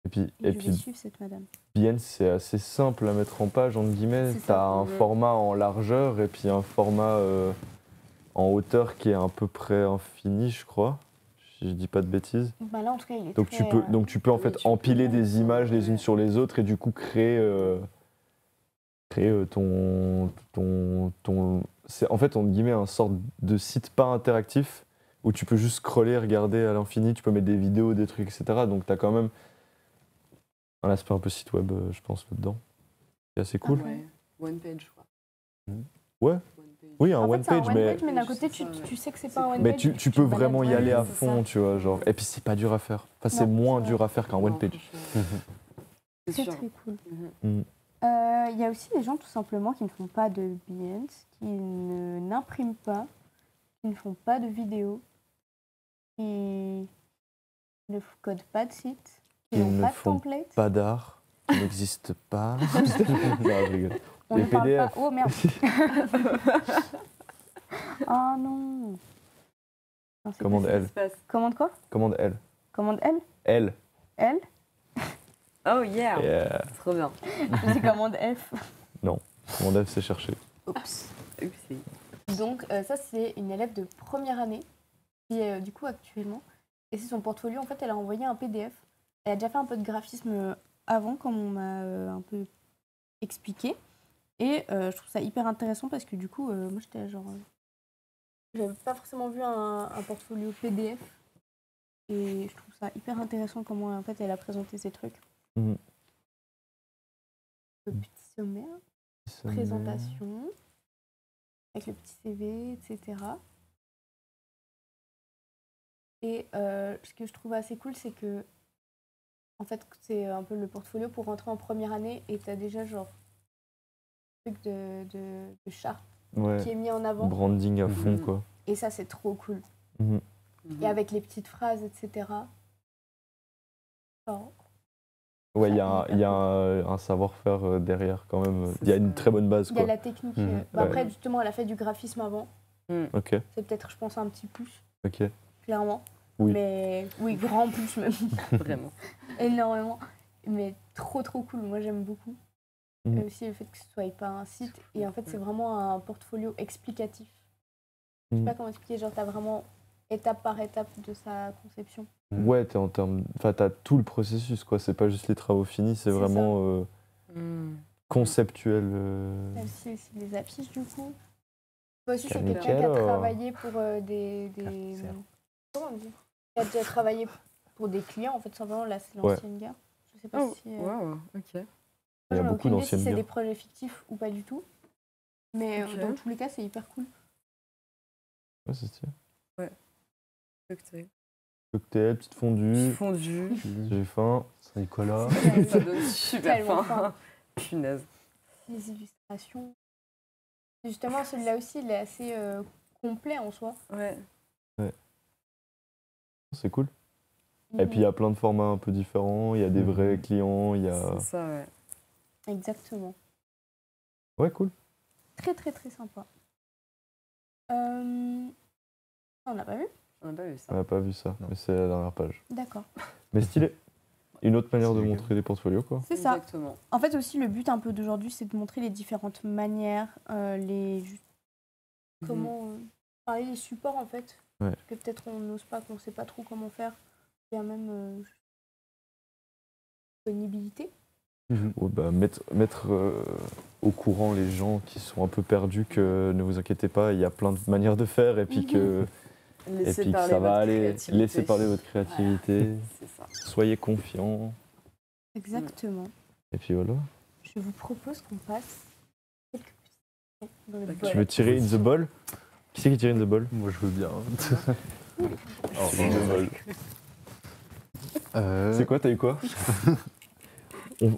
Et puis, Et et je vais puis suivre cette madame. Behance, c'est assez simple à mettre en page, entre guillemets. C'est ça. T'as un Mhm. format en largeur et puis un format en hauteur qui est à peu près infini, je crois. Si je dis pas de bêtises. Bah là, en tout cas, il est Donc très, tu peux en oui, fait tu peux empiler des mettre, images les unes ouais. sur les autres et du coup créer c'est en fait entre guillemets un sorte de site pas interactif où tu peux juste scroller, regarder à l'infini, tu peux mettre des vidéos, des trucs, etc. Donc tu as quand même un aspect un peu site web, je pense, là-dedans. C'est assez cool. Ouais. One page, je crois. Ouais. One page. Oui, un En fait, one c'est un page, mais, one-page, mais d'un Je côté, sais pas, ouais. tu sais que c'est pas un one-page. mais tu peux vraiment y balades, aller à c'est fond, ça. tu vois. Genre. Et puis c'est pas dur à faire. Enfin, c'est Non, moins c'est dur à faire qu'un one Non, page. franchement, C'est C'est sûr. très cool. Mhm. Il y a aussi des gens, tout simplement, qui ne font pas de Behance, qui n'impriment pas, qui ne font pas de vidéos, qui ne codent pas de site, qui Qui n'ont ne pas de font template. Pas d'art, qui n'existe pas. Non, je rigole. On les ne parle PDF. pas. Oh merde. Oh non. Non, c'est Commande pas ça. L. Se passe. Commande quoi? Commande L. Commande L. L. L. Oh yeah, Yeah. trop bien. Je dis commande F. Commande F, c'est chercher. Oups. Oupsie. Donc ça c'est une élève de première année qui est du coup actuellement. Et c'est son portfolio, en fait elle a envoyé un PDF. Elle a déjà fait un peu de graphisme avant comme on m'a un peu expliqué. Et je trouve ça hyper intéressant parce que du coup moi j'étais genre... j'avais pas forcément vu un portfolio PDF. Et je trouve ça hyper intéressant comment en fait elle a présenté ses trucs. Mhm. Le petit sommaire, présentation, avec le petit CV, etc. Et ce que je trouve assez cool, c'est que en fait, c'est un peu le portfolio pour rentrer en première année et tu as déjà genre un truc de charte Ouais. qui est mis en avant. Branding à fond, Mhm. quoi. Et ça, c'est trop cool. Mhm. Et avec les petites phrases, etc. Genre, Ouais, il y a, ça, un, il y a un savoir-faire derrière, quand même. C'est Il y a une ça. très bonne base, il y a quoi. la technique. Mhm. Bah, Ouais. après, justement, elle a fait du graphisme avant. Ok, C'est peut-être, je pense, un petit plus, ok. clairement. Oui. Mais oui, grand plus même. Vraiment. Énormément. Mais trop, trop cool. Moi, j'aime beaucoup. Mhm. Et aussi le fait que ce soit pas un site. Et en fait, c'est vraiment un portfolio explicatif. Je sais Mhm. pas comment expliquer. Genre, t'as vraiment étape par étape de sa conception. Ouais, t'es en termes... Enfin, t'as tout le processus, quoi. C'est pas juste les travaux finis, c'est C'est vraiment Mm. conceptuel. T'as aussi les affiches, du coup. Toi aussi, c'est Carnet quelqu'un qui a Keller. travaillé pour des... Comment on dit? Qui a déjà travaillé pour des clients, en fait, simplement. Là, c'est Ouais. l'ancienne gare. Je sais pas Oh, si... wow, ok. Moi, Il y a j'en ai beaucoup aucune idée si d'anciennes c'est gares. des projets fictifs ou pas du tout. Mais Ok. dans tous les cas, c'est hyper cool. Ouais, c'est stylé. Cocktail. Cocktail, petite fondue. Fondu. J'ai faim. Saint-Nicolas. Ça donne super Tellement faim. Punaise. Les illustrations. Justement, celui-là aussi, il est assez complet en soi. Ouais. C'est cool. Et puis il y a plein de formats un peu différents. Il y a des vrais clients, il y a... C'est ça, ouais. Exactement. Ouais, cool. Très, très, très sympa. On n'a pas vu? On n'a pas vu On ça. n'a pas vu ça, Non. mais c'est la dernière page. D'accord. Mais stylé. Une autre manière de C'est montrer des portfolios, quoi. C'est ça. Exactement. En fait, aussi, le but un peu d'aujourd'hui, c'est de montrer les différentes manières, comment parler des supports, en fait. Ouais. Que peut-être on n'ose pas, qu'on ne sait pas trop comment faire. Il y a même disponibilité. Ouais, bah, mettre au courant les gens qui sont un peu perdus que ne vous inquiétez pas, il y a plein de manières de faire et puis que, Laissez que parler ça va votre aller. créativité. Laissez parler votre créativité. C'est ça. Soyez confiants. Exactement. Et puis voilà. Je vous propose qu'on passe quelques petites questions dans le D'accord. bol. Tu veux tirer in the ball? Qui c'est qui tire in the ball? Moi, je veux bien. Oh, in the ball. C'est quoi, t'as eu quoi?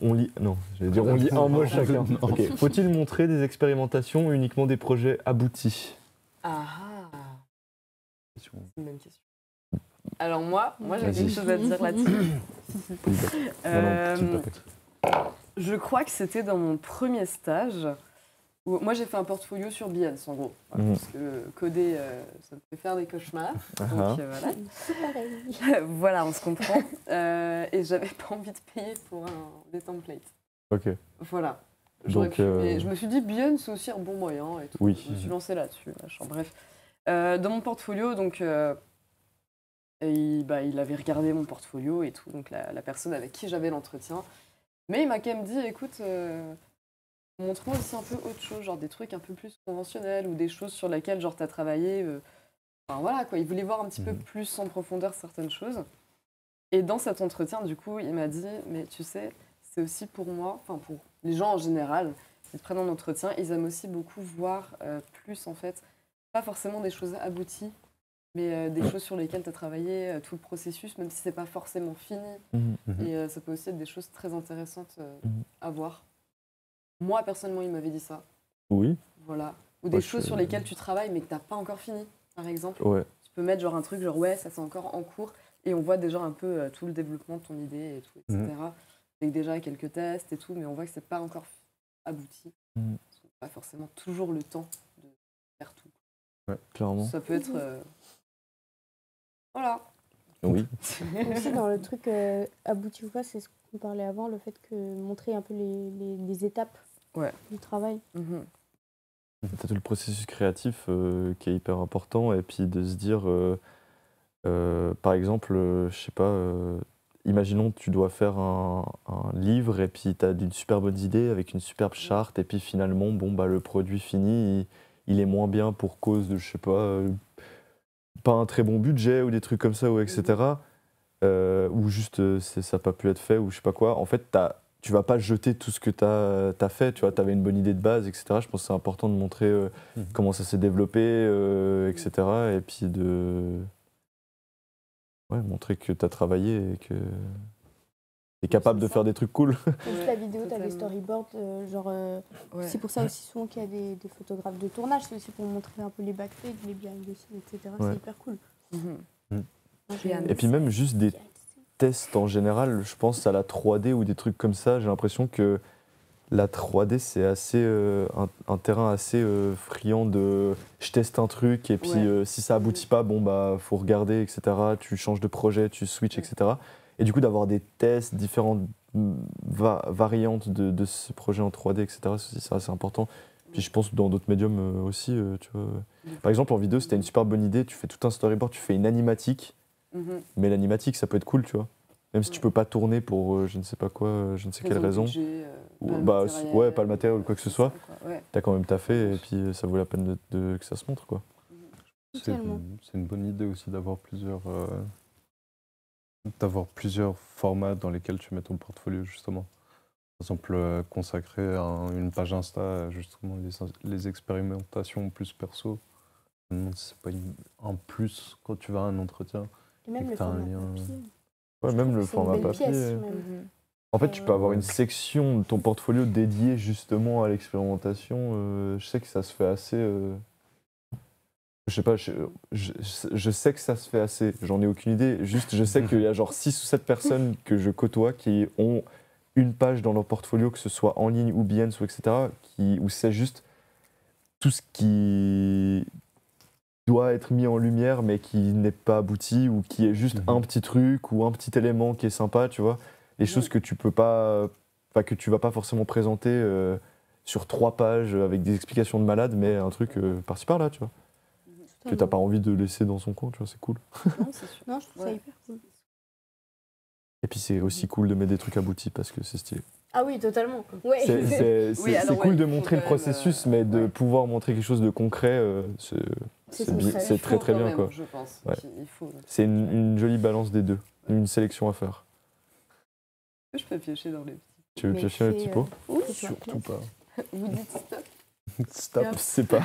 on lit. Non, j'allais dire on lit un mot chacun. Non. Ok. Faut-il montrer des expérimentations ou uniquement des projets aboutis? Ah ah. C'est une bonne question. Alors moi j'ai Vas-y. quelque chose à dire là-dessus. Non, petite papette. Je crois que c'était dans mon premier stage où moi j'ai fait un portfolio sur Behance en gros. Voilà, Mhm. parce que coder, ça me fait faire des cauchemars. Ah. Donc voilà. C'est pareil. Voilà, on se comprend. Et j'avais pas envie de payer pour des templates. Ok. Voilà. J'aurais Donc, pu, mais je me suis dit, Behance, c'est aussi un bon moyen. Et tout. Oui. Je me suis lancée là-dessus. Machin. Bref. Dans mon portfolio, donc, il avait regardé mon portfolio et tout. Donc, la personne avec qui j'avais l'entretien. Mais il m'a quand même dit, écoute, montre-moi aussi un peu autre chose, genre des trucs un peu plus conventionnels ou des choses sur lesquelles genre, tu as travaillé. Enfin, voilà, quoi. Il voulait voir un petit peu plus en profondeur certaines choses. Et dans cet entretien, du coup, il m'a dit, mais tu sais, c'est aussi pour moi, enfin pour les gens en général, qui te prennent en entretien, ils aiment aussi beaucoup voir plus, en fait, pas forcément des choses abouties, mais des choses sur lesquelles tu as travaillé, tout le processus, même si c'est pas forcément fini. Mhm. Et ça peut aussi être des choses très intéressantes Mhm. à voir. Moi, personnellement, il m'avait dit ça. Oui. Voilà. Ou des Ouais, choses je- sur lesquelles tu travailles, mais que tu n'as pas encore fini, par exemple. Ouais. Tu peux mettre genre un truc, genre ouais, ça c'est encore en cours. Et on voit déjà un peu tout le développement de ton idée, et tout, etc. Avec déjà quelques tests et tout, mais on voit que c'est pas encore abouti. Mhm. Parce qu'on n'a pas forcément toujours le temps de faire tout. Clairement. Ça peut être... Voilà. Oui. Aussi, dans le truc abouti ou pas, c'est ce qu'on parlait avant, le fait que montrer un peu les étapes du travail. T'as tout le processus créatif qui est hyper important, et puis de se dire, par exemple, je sais pas, imaginons que tu dois faire un livre, et puis tu as une super bonne idée avec une superbe charte, et puis finalement, bon, bah, le produit fini, il est moins bien pour cause de, je sais pas, pas un très bon budget ou des trucs comme ça, ou etc. Ou juste ça n'a pas pu être fait, ou je sais pas quoi. En fait, tu vas pas jeter tout ce que tu as fait, tu vois, tu avais une bonne idée de base, etc. Je pense que c'est important de montrer comment ça s'est développé, etc. Et puis de montrer que tu as travaillé et que tu es capable de faire des trucs cool. Juste la vidéo, tu as des storyboards, c'est pour ça aussi souvent qu'il y a des photographes de tournage, c'est aussi pour montrer un peu les backstage, les behind the scenes, etc. C'est hyper cool. Et puis même juste des tests en général, je pense à la 3D ou des trucs comme ça, j'ai l'impression que la 3D c'est assez un terrain assez friand de je teste un truc et puis si ça aboutit pas, bon bah faut regarder, etc. Tu changes de projet, tu switches, etc. Et du coup d'avoir des tests, différentes variantes de ce projet en 3D, etc. C'est assez important. Puis je pense dans d'autres médiums aussi, tu vois. Par exemple en vidéo, si t'as une super bonne idée, tu fais tout un storyboard, tu fais une animatique. Mais l'animatique, ça peut être cool, tu vois. Même si tu peux pas tourner pour je ne sais pas quoi, je ne sais quelle raison. Pas le matériel ou quoi que ce soit. T'as quand même taffé et puis ça vaut la peine que ça se montre, quoi. C'est une bonne idée aussi d'avoir plusieurs formats dans lesquels tu mets ton portfolio, justement. Par exemple, consacrer une page Insta à justement les expérimentations plus perso. Je me demande si c'est pas un plus quand tu vas à un entretien. Et même le format papier. Ouais, même le format papier. En fait, tu peux avoir une section de ton portfolio dédiée justement à l'expérimentation. Je sais que ça se fait assez. Je sais pas, je sais que ça se fait assez. J'en ai aucune idée. Juste, je sais qu'il y a genre 6 ou 7 personnes que je côtoie qui ont une page dans leur portfolio, que ce soit en ligne ou Behance ou etc., où c'est juste tout ce qui doit être mis en lumière mais qui n'est pas abouti, ou qui est juste un petit truc ou un petit élément qui est sympa, tu vois. Les choses que tu peux pas, que tu vas pas forcément présenter sur 3 pages avec des explications de malade, mais un truc par-ci par-là, tu vois. Que t'as pas envie de laisser dans son coin, tu vois, c'est cool. Non, c'est sûr. Non, je trouve ça hyper cool. Et puis c'est aussi cool de mettre des trucs aboutis parce que c'est stylé. Ah oui, totalement. Ouais. C'est cool de montrer le processus, mais de pouvoir montrer quelque chose de concret, c'est très très bien, quoi. Je pense. C'est une jolie balance des deux, une sélection à faire. Je peux piocher dans les petits. Tu veux piocher les petits pots? Oui, surtout pas. Vous dites stop. Stop, c'est pas.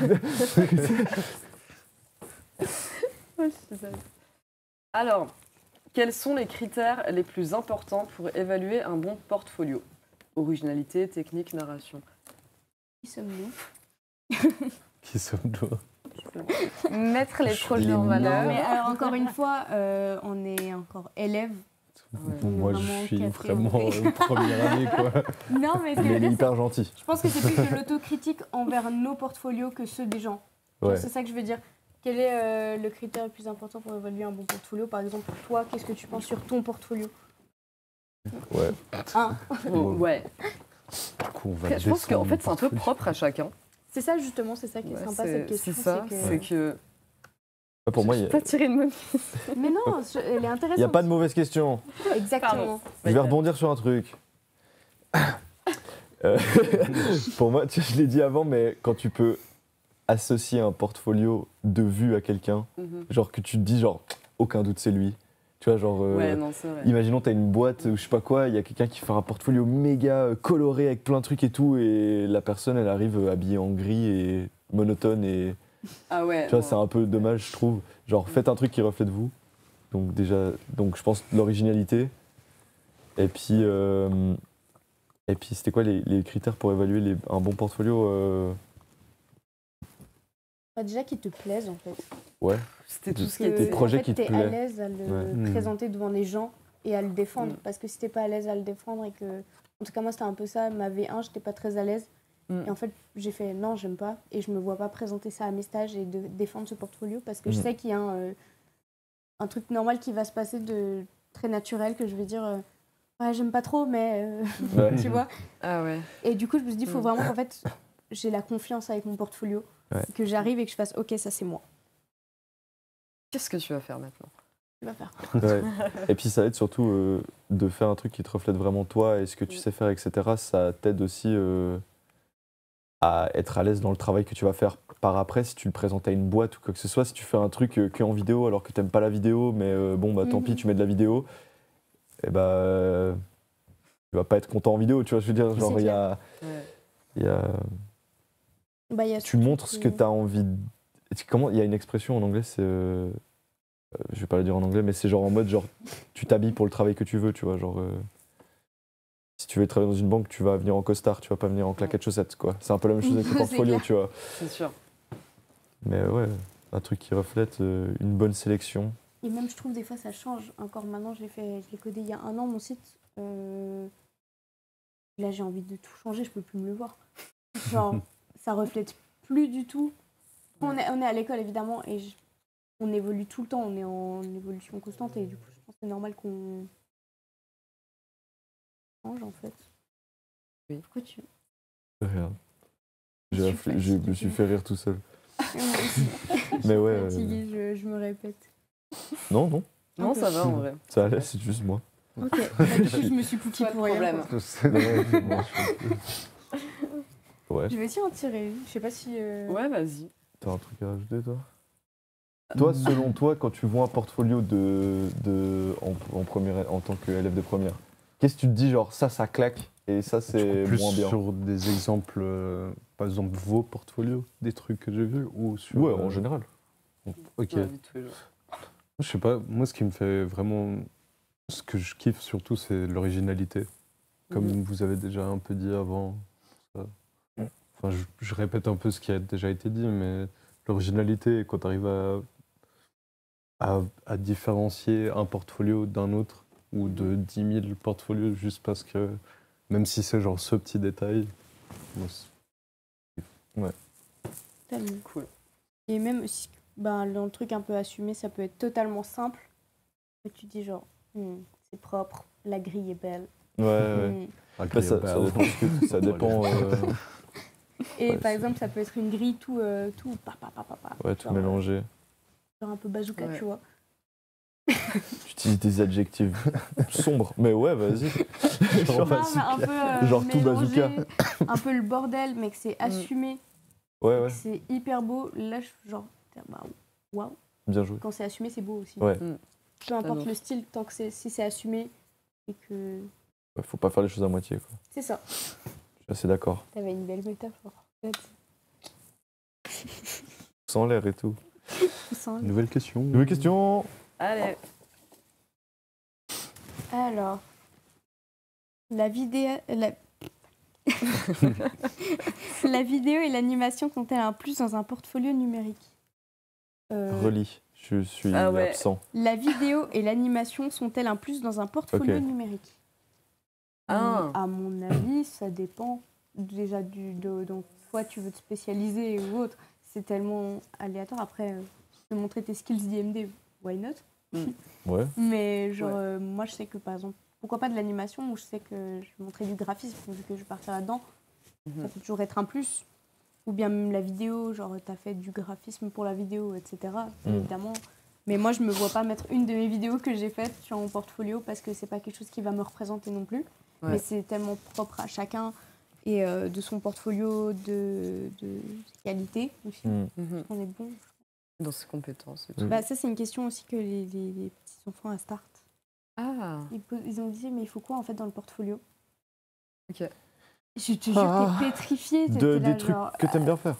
Alors, quels sont les critères les plus importants pour évaluer un bon portfolio? Originalité, technique, narration. Qui sommes-nous? Qui sommes-nous? Mettre les projets en valeur. Non, mais alors, encore une fois, on est encore élève. Moi, je suis vraiment première année, quoi. Non, mais il est hyper gentil. Je pense que c'est plus de l'autocritique envers nos portfolios que ceux des gens. Ouais. C'est ça que je veux dire. Quel est le critère le plus important pour évaluer un bon portfolio? Par exemple, pour toi, qu'est-ce que tu penses sur ton portfolio? Ouais. Ouais. Du coup, on va Après, je pense qu'en fait, c'est un peu propre à chacun. C'est ça, justement, c'est ça qui est sympa, cette question. C'est ça, c'est que... Pour moi, pas tiré une bonne question. Mais non, elle est intéressante. Il n'y a pas de mauvaise question. Exactement. Je vais rebondir sur un truc. Pour moi, je l'ai dit avant, mais quand tu peux associer un portfolio de vue à quelqu'un, genre que tu te dis, genre, aucun doute, c'est lui. Tu vois, genre, non, c'est vrai. Imaginons, tu as une boîte ou je sais pas quoi, il y a quelqu'un qui fait un portfolio méga coloré avec plein de trucs et tout, et la personne, elle arrive habillée en gris et monotone et. Ah ouais. Tu vois, c'est un peu dommage, je trouve. Genre, faites un truc qui reflète vous. Donc, déjà, je pense l'originalité. Et puis, c'était quoi les critères pour évaluer un bon portfolio Déjà qu'ils te plaisent, en fait. Ouais. C'était tout ce qui était. Des projets en fait, qui te t'es à plaisent. l'aise à le présenter devant les gens et à le défendre. Parce que si t'es pas à l'aise à le défendre et que. En tout cas, moi, c'était un peu ça. Ma V1, j'étais pas très à l'aise. Et en fait, j'ai fait non, j'aime pas. Et je me vois pas présenter ça à mes stages et défendre ce portfolio parce que je sais qu'il y a un truc normal qui va se passer de très naturel, que je vais dire ouais, j'aime pas trop, mais Ouais. tu vois. Ah ouais. Et du coup, je me suis dit, il faut vraiment qu'en fait, j'ai la confiance avec mon portfolio, Ouais. que j'arrive et que je fasse ok, ça c'est moi. Qu'est-ce que tu vas faire maintenant? Je vais faire. Ouais. Et puis ça aide surtout de faire un truc qui te reflète vraiment toi et ce que tu sais faire, etc. Ça t'aide aussi à être à l'aise dans le travail que tu vas faire par après si tu le présentes à une boîte ou quoi que ce soit. Si tu fais un truc que en vidéo alors que t'aimes pas la vidéo, mais bon bah tant pis, tu mets de la vidéo, et bah tu vas pas être content en vidéo, tu vois. Je veux dire, genre C'est il y a, Ouais. il y a- Bah, y a tu surtout montres ce que tu as envie. Comment il y a une expression en anglais, c'est je vais pas la dire en anglais, mais c'est genre en mode genre tu t'habilles pour le travail que tu veux, tu vois, genre si tu veux travailler dans une banque, tu vas venir en costard, tu vas pas venir en claquettes chaussettes, quoi. C'est un peu la même chose avec le C'est portfolio, clair. tu vois. C'est sûr. Mais ouais, un truc qui reflète une bonne sélection. Et même, je trouve, des fois, ça change. Encore maintenant, je l'ai codé il y a 1 an, mon site. Là, j'ai envie de tout changer, je peux plus me le voir. Genre, ça reflète plus du tout. On est à l'école, évidemment, et on évolue tout le temps, on est en évolution constante, et du coup, je pense que c'est normal qu'on change, en fait. Oui. Pourquoi tu... Rien. Je suis Je me fatiguée. suis fait rire tout seul. Moi aussi. Mais ouais. Je suis fatiguée, je me répète. Non, non, Non, ça va en vrai. ça allait, c'est juste moi. Ok, bah, du coup, je me suis pouquée Pas de pour rien. problème. Ouais. Je vais essayer d'en tirer une. Je sais pas si... Ouais, vas-y. T'as un truc à rajouter, toi? Toi, selon toi, quand tu vois un portfolio en première, en tant qu'élève de première, qu'est-ce que tu te dis, genre ça claque et ça c'est plus moins bien? sur des exemples, par exemple vos portfolios, des trucs que j'ai vus, ou sur... Ouais, en général. Ok. Dans la vie de tous les jours. Je sais pas, moi ce qui me fait vraiment... Ce que je kiffe surtout, c'est l'originalité. Comme vous avez déjà un peu dit avant. Ça. Enfin, je répète un peu ce qui a déjà été dit, mais l'originalité, quand tu arrives à différencier un portfolio d'un autre, ou de 10 000 portfolios, juste parce que, même si c'est genre ce petit détail, moi, Tellement. Cool. Et même aussi, ben, dans le truc un peu assumé, ça peut être totalement simple. Et tu dis genre, c'est propre, la grille est belle. Ouais. Après, ça dépend. Ça dépend Et Ouais, par c'est- exemple, ça peut être une grille tout ouais, tout genre, mélangé. genre un peu bazooka, Ouais. tu vois. Tu utilises des adjectifs sombres, mais ouais, vas-y. Non, mais un peu Genre tout mélangé, bazooka. un peu le bordel, mais que c'est assumé, Ouais, que ouais, c'est hyper beau. Là, genre, bah, waouh. bien joué. Quand c'est assumé, c'est beau aussi. Ouais. Peu importe non. le style, tant que si c'est assumé et que... Ouais, faut pas faire les choses à moitié, quoi. C'est ça. Je suis assez d'accord. T'avais une belle métaphore. Sans l'air et tout. Sans- Nouvelle question. Nouvelle question. Allez. Alors, la vidéo, la vidéo et l'animation comptent-elles un plus dans un portfolio numérique? Relis. Je suis Ah ouais. absent. La vidéo et l'animation sont-elles un plus dans un portfolio Ok. numérique? Ah. À mon avis, ça dépend déjà donc toi tu veux te spécialiser ou autre. C'est tellement aléatoire. Après, tu peux montrer tes skills d'IMD, why not? Ouais. Mais genre, moi je sais que par exemple, pourquoi pas de l'animation où je sais que je vais montrer du graphisme vu que je vais partir là-dedans. Ça peut toujours être un plus. Ou bien même la vidéo, genre t'as fait du graphisme pour la vidéo, etc. Évidemment. Mais moi je me vois pas mettre une de mes vidéos que j'ai faites sur mon portfolio parce que c'est pas quelque chose qui va me représenter non plus. Ouais. Mais c'est tellement propre à chacun et de son portfolio de qualité aussi. On est bon. Dans ses compétences et tout. Bah, ça c'est une question aussi que les petits enfants à Start. Ah. Ils ont dit mais il faut quoi en fait dans le portfolio? Ok. Je te jure, t'es pétrifiée. Des trucs genre, que t'aimes bien faire.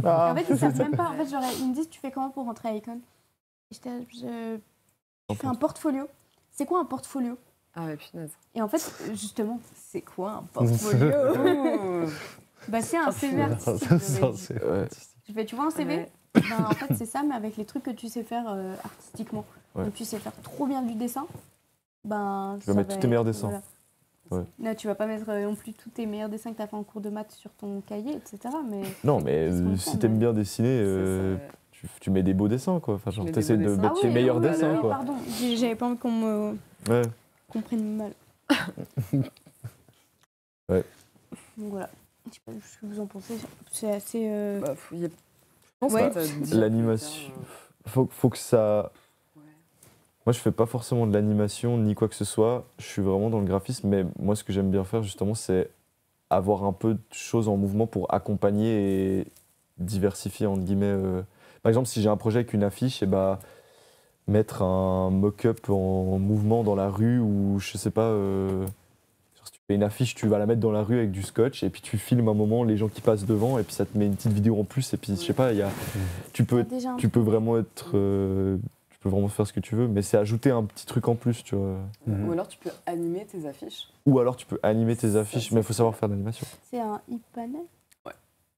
En fait, ils savent même pas. En fait, genre, ils me disent, tu fais comment pour rentrer à Icon? Je fais un portfolio. C'est quoi un portfolio? Ah ouais, punaise. Et en fait, justement, c'est quoi un portfolio? Bah, c'est un CV artistique. Ouais. Je fais, tu vois un CV? Ouais. Ben, en fait, c'est ça, mais avec les trucs que tu sais faire artistiquement. Ouais. Donc, tu sais faire trop bien du dessin. Ben, Tu vas mettre tous tes meilleurs dessins. Ouais. Là, tu vas pas mettre non plus tous tes meilleurs dessins que tu as fait en cours de maths sur ton cahier, etc. Mais Non, mais Ils se si comprennent, t'aimes ouais. bien dessiner, tu mets des beaux dessins, quoi. Enfin, genre, mets des t'essaies beaux de dessins. mettre tes oui, meilleurs oui, dessins, oui, quoi. pardon, j'avais pas envie qu'on me Ouais. comprenne mal. Ouais. Donc voilà. Je sais pas ce que vous en pensez. C'est assez. Bah, je pense Ouais. que t'as dit un peu L'animation, le faut que ça... terme, ouais. Moi, je fais pas forcément de l'animation ni quoi que ce soit. Je suis vraiment dans le graphisme, mais moi, ce que j'aime bien faire, justement, c'est avoir un peu de choses en mouvement pour accompagner et diversifier, entre guillemets. Par exemple, si j'ai un projet avec une affiche, et bah, mettre un mock-up en mouvement dans la rue ou je sais pas. Genre, si tu fais une affiche, tu vas la mettre dans la rue avec du scotch et puis tu filmes un moment les gens qui passent devant et puis ça te met une petite vidéo en plus et puis je sais pas, tu peux, déjà un tu peux vraiment être, tu peux vraiment faire ce que tu veux, mais c'est ajouter un petit truc en plus, tu vois. Mhm. Ou alors tu peux animer tes affiches. Ou alors tu peux animer tes Ça, affiches, c'est mais il faut savoir cool. faire de l'animation. C'est un e-panel.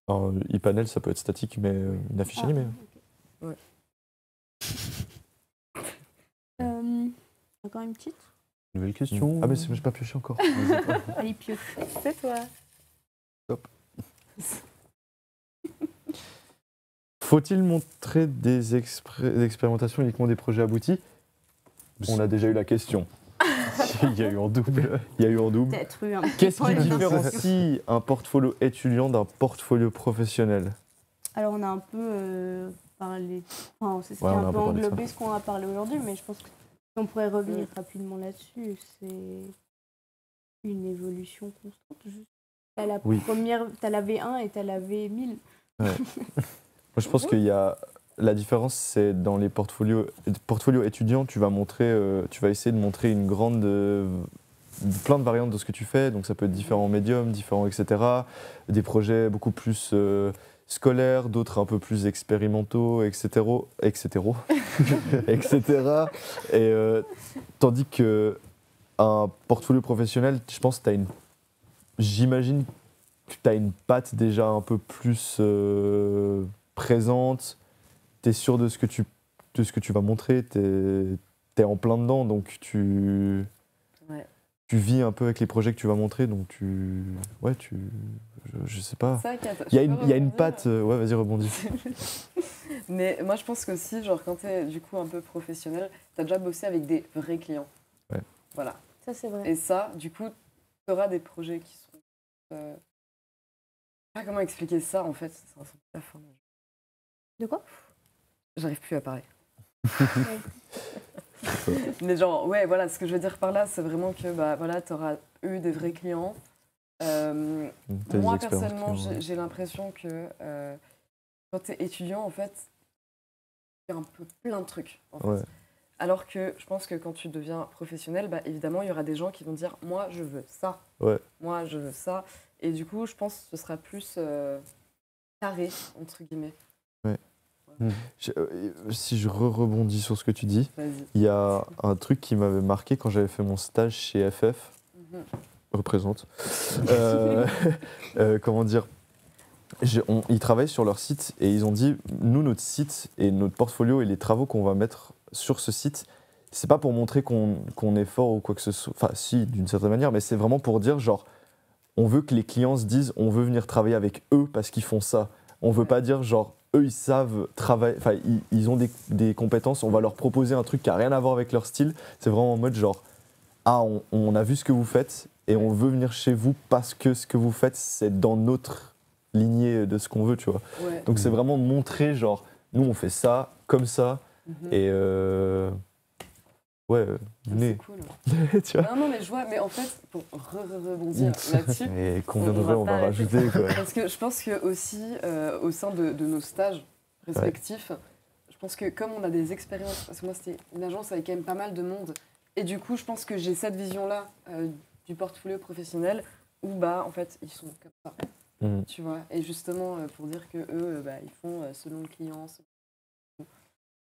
Un e-panel, ça peut être statique, mais une affiche Ah, animée. ok. Ouais. Encore une petite. Nouvelle question. Ah mais j'ai pas pioché encore. Allez, pioche. C'est toi. Faut-il montrer des expérimentations uniquement des projets aboutis? On a déjà eu la question. Il y a eu en double. Il y a eu en double. Peut-être eu un Qu'est-ce qui point d'intention. différencie un portfolio étudiant d'un portfolio professionnel? Alors, on a un peu parlé. Enfin, c'est ce qui Ouais, a on a un un peu peu parlé de ça. englobé ce qu'on a parlé aujourd'hui, mais je pense que si on pourrait revenir rapidement là-dessus, c'est une évolution constante. T'as la Oui. première, t'as la V1 et t'as la V1000. Moi, je pense qu'il y a la différence, c'est dans les portfolios étudiants, tu vas essayer de montrer une grande, plein de variantes de ce que tu fais. Donc, ça peut être différents médiums, différents, etc. Des projets beaucoup plus scolaires, d'autres un peu plus expérimentaux, etc. etc. Et tandis que un portfolio professionnel, je pense que j'imagine que tu as une patte déjà un peu plus présente, tu es sûr de ce que tu vas montrer, tu es en plein dedans, donc tu vis un peu avec les projets que tu vas montrer, donc je sais pas. Il y a une patte, ouais, vas-y, rebondis. Mais moi, je pense qu'aussi, genre, quand tu es du coup un peu professionnel, tu as déjà bossé avec des vrais clients. Ouais. Voilà. Ça, c'est vrai. Et ça, du coup, tu auras des projets qui sont. Je sais pas comment expliquer ça, en fait. C'est un truc à la fin. De quoi? J'arrive plus à parler. Mais genre, ouais, voilà, ce que je veux dire par là, c'est vraiment que bah, voilà, tu auras eu des vrais clients. Moi, personnellement, j'ai l'impression que quand tu es étudiant, en fait, tu fais un peu plein de trucs. En fait. Ouais. Alors que je pense que quand tu deviens professionnel, bah, évidemment, il y aura des gens qui vont dire « moi, je veux ça Ouais. ». Moi, je veux ça. Et du coup, je pense que ce sera plus carré, entre guillemets. Ouais. Si je rebondis sur ce que tu dis, Vas-y. il y a un truc qui m'avait marqué quand j'avais fait mon stage chez FF. Représente. Comment dire, ils travaillent sur leur site et ils ont dit, nous, notre site et notre portfolio et les travaux qu'on va mettre sur ce site, c'est pas pour montrer qu'on est fort ou quoi que ce soit. Enfin, si, d'une certaine manière, mais c'est vraiment pour dire, genre, on veut que les clients se disent, on veut venir travailler avec eux parce qu'ils font ça. On veut pas dire, genre, eux, ils savent travailler, enfin, ils ont des compétences, on va leur proposer un truc qui a rien à voir avec leur style. C'est vraiment en mode, genre, on a vu ce que vous faites et on veut venir chez vous parce que ce que vous faites, c'est dans notre lignée de ce qu'on veut, tu vois. Ouais. Donc c'est vraiment montrer, genre, nous on fait ça, comme ça, et venez. C'est cool. Tu vois. Non, mais je vois, mais en fait, pour rebondir là-dessus, Et combien de on vrai va on pas va arrêter. rajouter, quoi. parce que je pense que aussi, au sein de nos stages respectifs, je pense que comme on a des expériences, parce que moi c'était une agence avec quand même pas mal de monde, et du coup je pense que j'ai cette vision-là du portfolio professionnel, où bah en fait ils sont comme ça, tu vois, et justement pour dire que eux, ils font selon le client,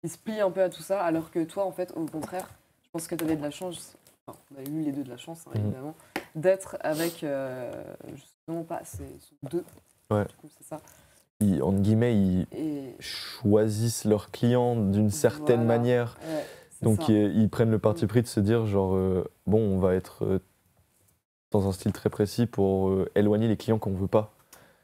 ils se plient un peu à tout ça, alors que toi en fait au contraire, je pense que tu avais de la chance, enfin, on a eu les deux de la chance évidemment, d'être avec justement pas, c'est deux, Ouais. du coup c'est ça. Entre guillemets, ils choisissent leurs clients d'une certaine manière. Ouais, donc ils prennent le parti pris de se dire, genre, bon, on va être dans un style très précis pour éloigner les clients qu'on veut pas.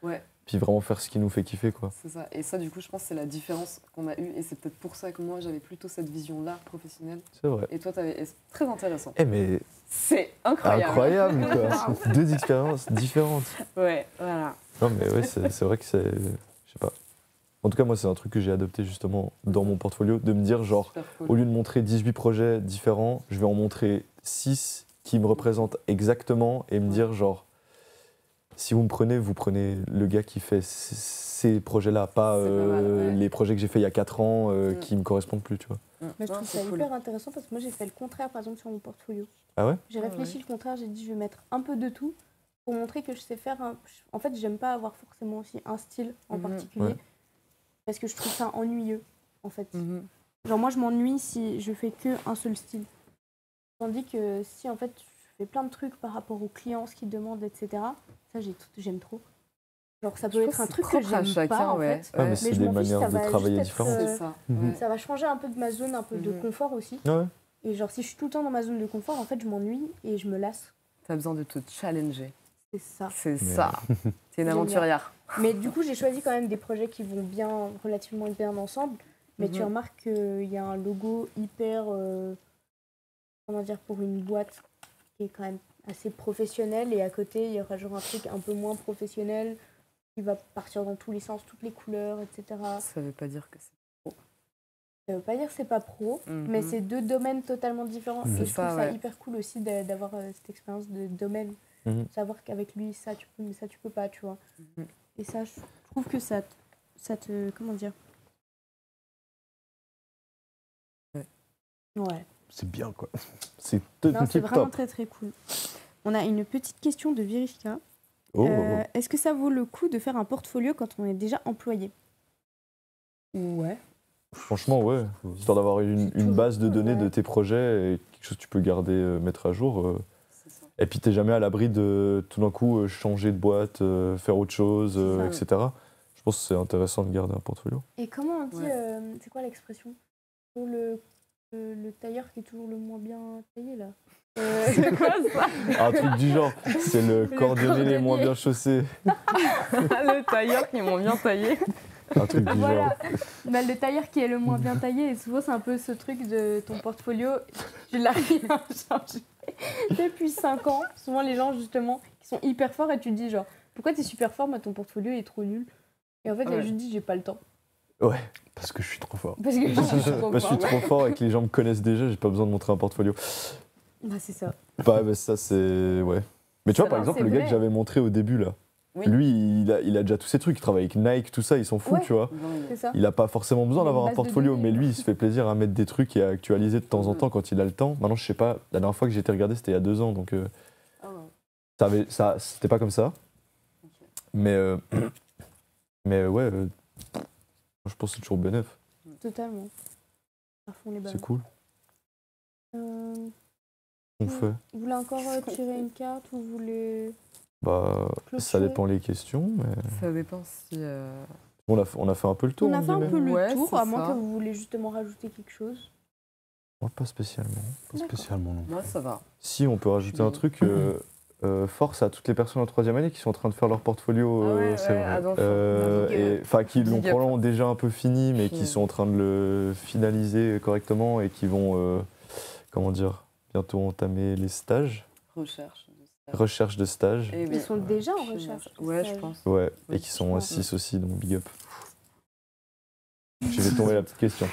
Ouais. puis vraiment faire ce qui nous fait kiffer, quoi. C'est ça. Et ça, du coup, je pense que c'est la différence qu'on a eue. Et c'est peut-être pour ça que moi, j'avais plutôt cette vision-là professionnelle. C'est vrai. Et toi, c'est très intéressant. Eh mais C'est incroyable. incroyable, quoi. C'est 2 expériences différentes. Ouais, voilà. Non, mais ouais, c'est vrai que c'est... Je sais pas. En tout cas, moi, c'est un truc que j'ai adopté justement dans mon portfolio, de me dire, genre, Super cool. au lieu de montrer 18 projets différents, je vais en montrer 6 qui me représentent exactement et me dire, genre, si vous prenez le gars qui fait ces projets-là, pas C'est pas mal, ouais. les projets que j'ai fait il y a 4 ans qui me correspondent plus, tu vois. Mais je Non, trouve c'est ça cool. hyper intéressant parce que moi j'ai fait le contraire par exemple sur mon portfolio. Ah ouais? J'ai Ah réfléchi ouais. le contraire, j'ai dit je vais mettre un peu de tout pour montrer que je sais faire un... En fait j'aime pas avoir forcément aussi un style en Mhm. particulier Ouais. parce que je trouve ça ennuyeux en fait. Mhm. Genre moi je m'ennuie si je fais que un seul style. Tandis que si en fait je fais plein de trucs par rapport aux clients, ce qu'ils demandent, etc. Ça j'aime trop. Genre ça Je peut pense être un que truc c'est que propre à j'aime chacun, pas en ouais. fait. Ouais, mais Ouais. c'est je des m'en fiche, manières ça de va travailler juste différentes. être, C'est ça. Mhm. Ouais. Ça va changer un peu de ma zone un peu de Mhm. confort aussi. Ah ouais? Et genre si je suis tout le temps dans ma zone de confort, en fait je m'ennuie et je me lasse. T'as besoin de te challenger. C'est ça. C'est Mais- ça. T'es une Génial. aventurière. Mais du coup, j'ai choisi quand même des projets qui vont bien, relativement bien ensemble. Mais tu Mhm. remarques qu'il y a un logo hyper, comment dire, pour une boîte qui est quand même assez professionnelle. Et à côté, il y aura genre un truc un peu moins professionnel qui va partir dans tous les sens, toutes les couleurs, etc. Ça veut pas dire que c'est. Ça veut pas dire que c'est pas pro, Mhm. mais c'est 2 domaines totalement différents. Mhm. Et je trouve Ça, ça ouais. hyper cool aussi d'avoir cette expérience de domaine. Mhm. Savoir qu'avec lui, ça tu peux, mais ça tu peux pas, tu vois. Mhm. Et ça, je trouve que ça te comment dire? Ouais. C'est bien, quoi. C'est Non, c'est tip vraiment top. très très cool. On a une petite question de Verifica. Oh, Est-ce que ça vaut le coup de faire un portfolio quand on est déjà employé? Ouais. franchement, ouais. Histoire d'avoir une toujours base de cool, données ouais. de tes projets et quelque chose que tu peux garder, mettre à jour. C'est ça. Et puis, t'es jamais à l'abri de tout d'un coup changer de boîte, faire autre chose, C'est ça. etc. Je pense que c'est intéressant de garder un portfolio. Et comment on dit, Ouais. c'est quoi l'expression? Pour le tailleur qui est toujours le moins bien taillé là. C'est quoi ça? Un truc du genre, c'est le cordonnier les moins cordonnier. bien chaussés. Le tailleur qui m'ont bien taillé. Un truc du Voilà, genre. bah, le tailleur qui est le moins bien taillé, et souvent c'est un peu ce truc de ton portfolio, tu l'as rien changé depuis 5 ans. Souvent les gens justement qui sont hyper forts et tu te dis genre pourquoi t'es super fort mais ton portfolio est trop nul. Et en fait il a Ouais. juste dit j'ai pas le temps. Ouais. Parce que je suis trop fort. Parce que je suis trop Bah, je suis fort. trop fort et que les gens me connaissent déjà, j'ai pas besoin de montrer un portfolio. Bah c'est ça. Bah, ça, c'est. Ouais. Mais tu vois, par Non, exemple, c'est le gars vrai. que j'avais montré au début, là, Oui. lui, il a déjà tous ces trucs. Il travaille avec Nike, tout ça, ils s'en foutent, Ouais. tu vois. C'est ça. Il a pas forcément besoin Il a d'avoir une un base de portfolio, données. mais lui, il se fait plaisir à mettre des trucs et à actualiser de temps en Mhm. temps quand il a le temps. Maintenant, je sais pas, la dernière fois que j'ai été regardé, c'était il y a 2 ans, donc Ah ouais. c'était pas comme ça. Ok. Mais, mais ouais, je pense que c'est toujours bénéf. Totalement. À fond les balles. C'est cool. Euh, On fait. vous voulez encore tirer une carte ou vous voulez... Bah, ça Clôturer. dépend les questions, mais Ça dépend si. on a fait un peu le tour. On a on fait un dirait. peu le Ouais, tour, c'est à moins ça. que vous voulez justement rajouter quelque chose. Moi, pas spécialement. Pas spécialement, non. Moi, ça va. Si, on peut rajouter un truc. Force à toutes les personnes en 3e année qui sont en train de faire leur portfolio. c'est vrai. Adolphe. Enfin, qui l'ont Big up. probablement déjà un peu fini, mais qui Fini. sont en train de le finaliser correctement et qui vont, comment dire, bientôt entamer les stages, Recherche. recherche de stages. Eh Ils oui. sont déjà en Finance. recherche. de Ouais, je stage. pense. Ouais, Oui, et qui je sont pense. 6 aussi, donc big up. J'ai fait tomber la petite question.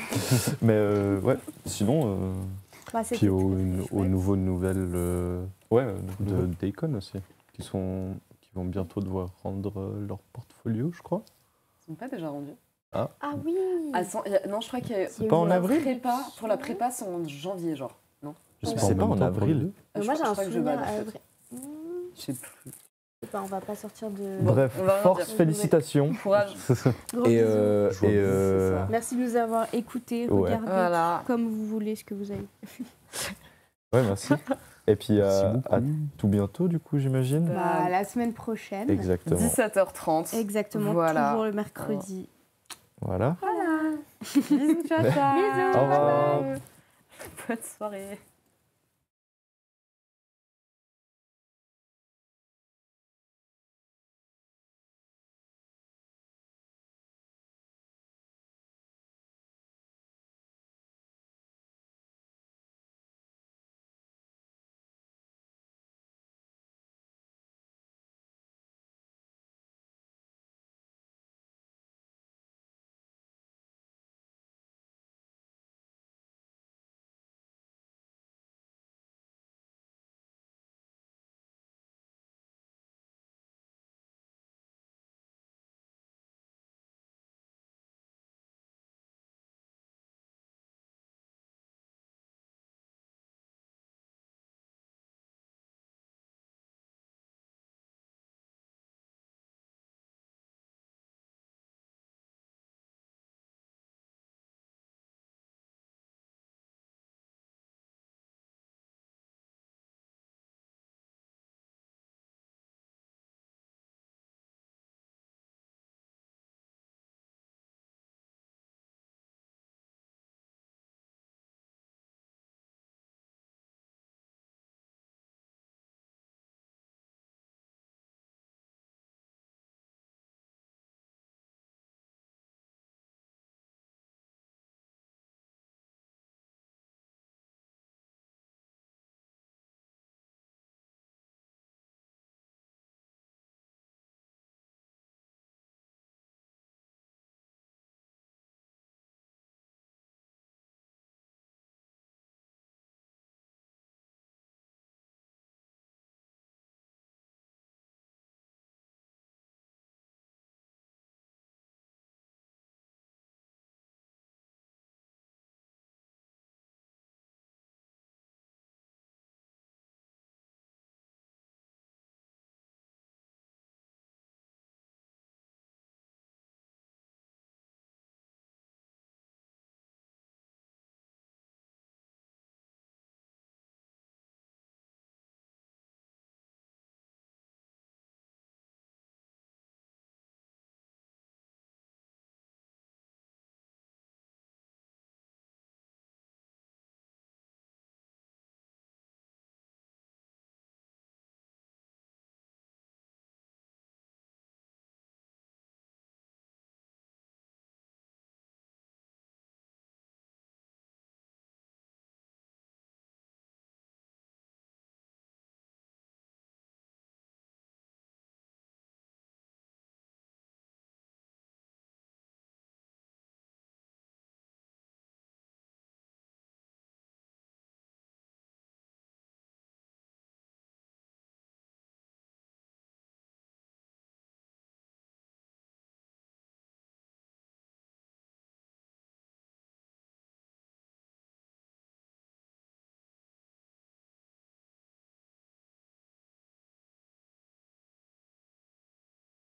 Mais ouais, sinon, Bah, c'était Puis aux très, très chouette. nouveaux nouvelles ouais, de Daycon aussi, qui vont bientôt devoir rendre leur portfolio, je crois. Ils sont pas déjà rendus. Ah oui. Non, je crois qu'il y a. c'est pas en la avril. Pour la prépa, c'est en janvier, genre. Non. C'est C'est pas même en temps pour avril. les deux. Je Moi j'ai crois un que je vais souvenir à la fête. avril. Je sais plus. Je sais pas, on va pas sortir de... Bon, Bref, on va rien force, dire. félicitations. Courage. Gros Et, bisous. C'est ça. Merci de nous avoir écoutés, Ouais. regardez Voilà. comme vous voulez ce que vous avez. ouais, merci. Et puis Merci à beaucoup. tout bientôt, du coup, j'imagine. Bah, la semaine prochaine. Exactement. 17h30. Exactement, Voilà. toujours le mercredi. Voilà. Voilà. Bisous, ciao, ciao. Bisous. Au revoir. bye bye. Bonne soirée.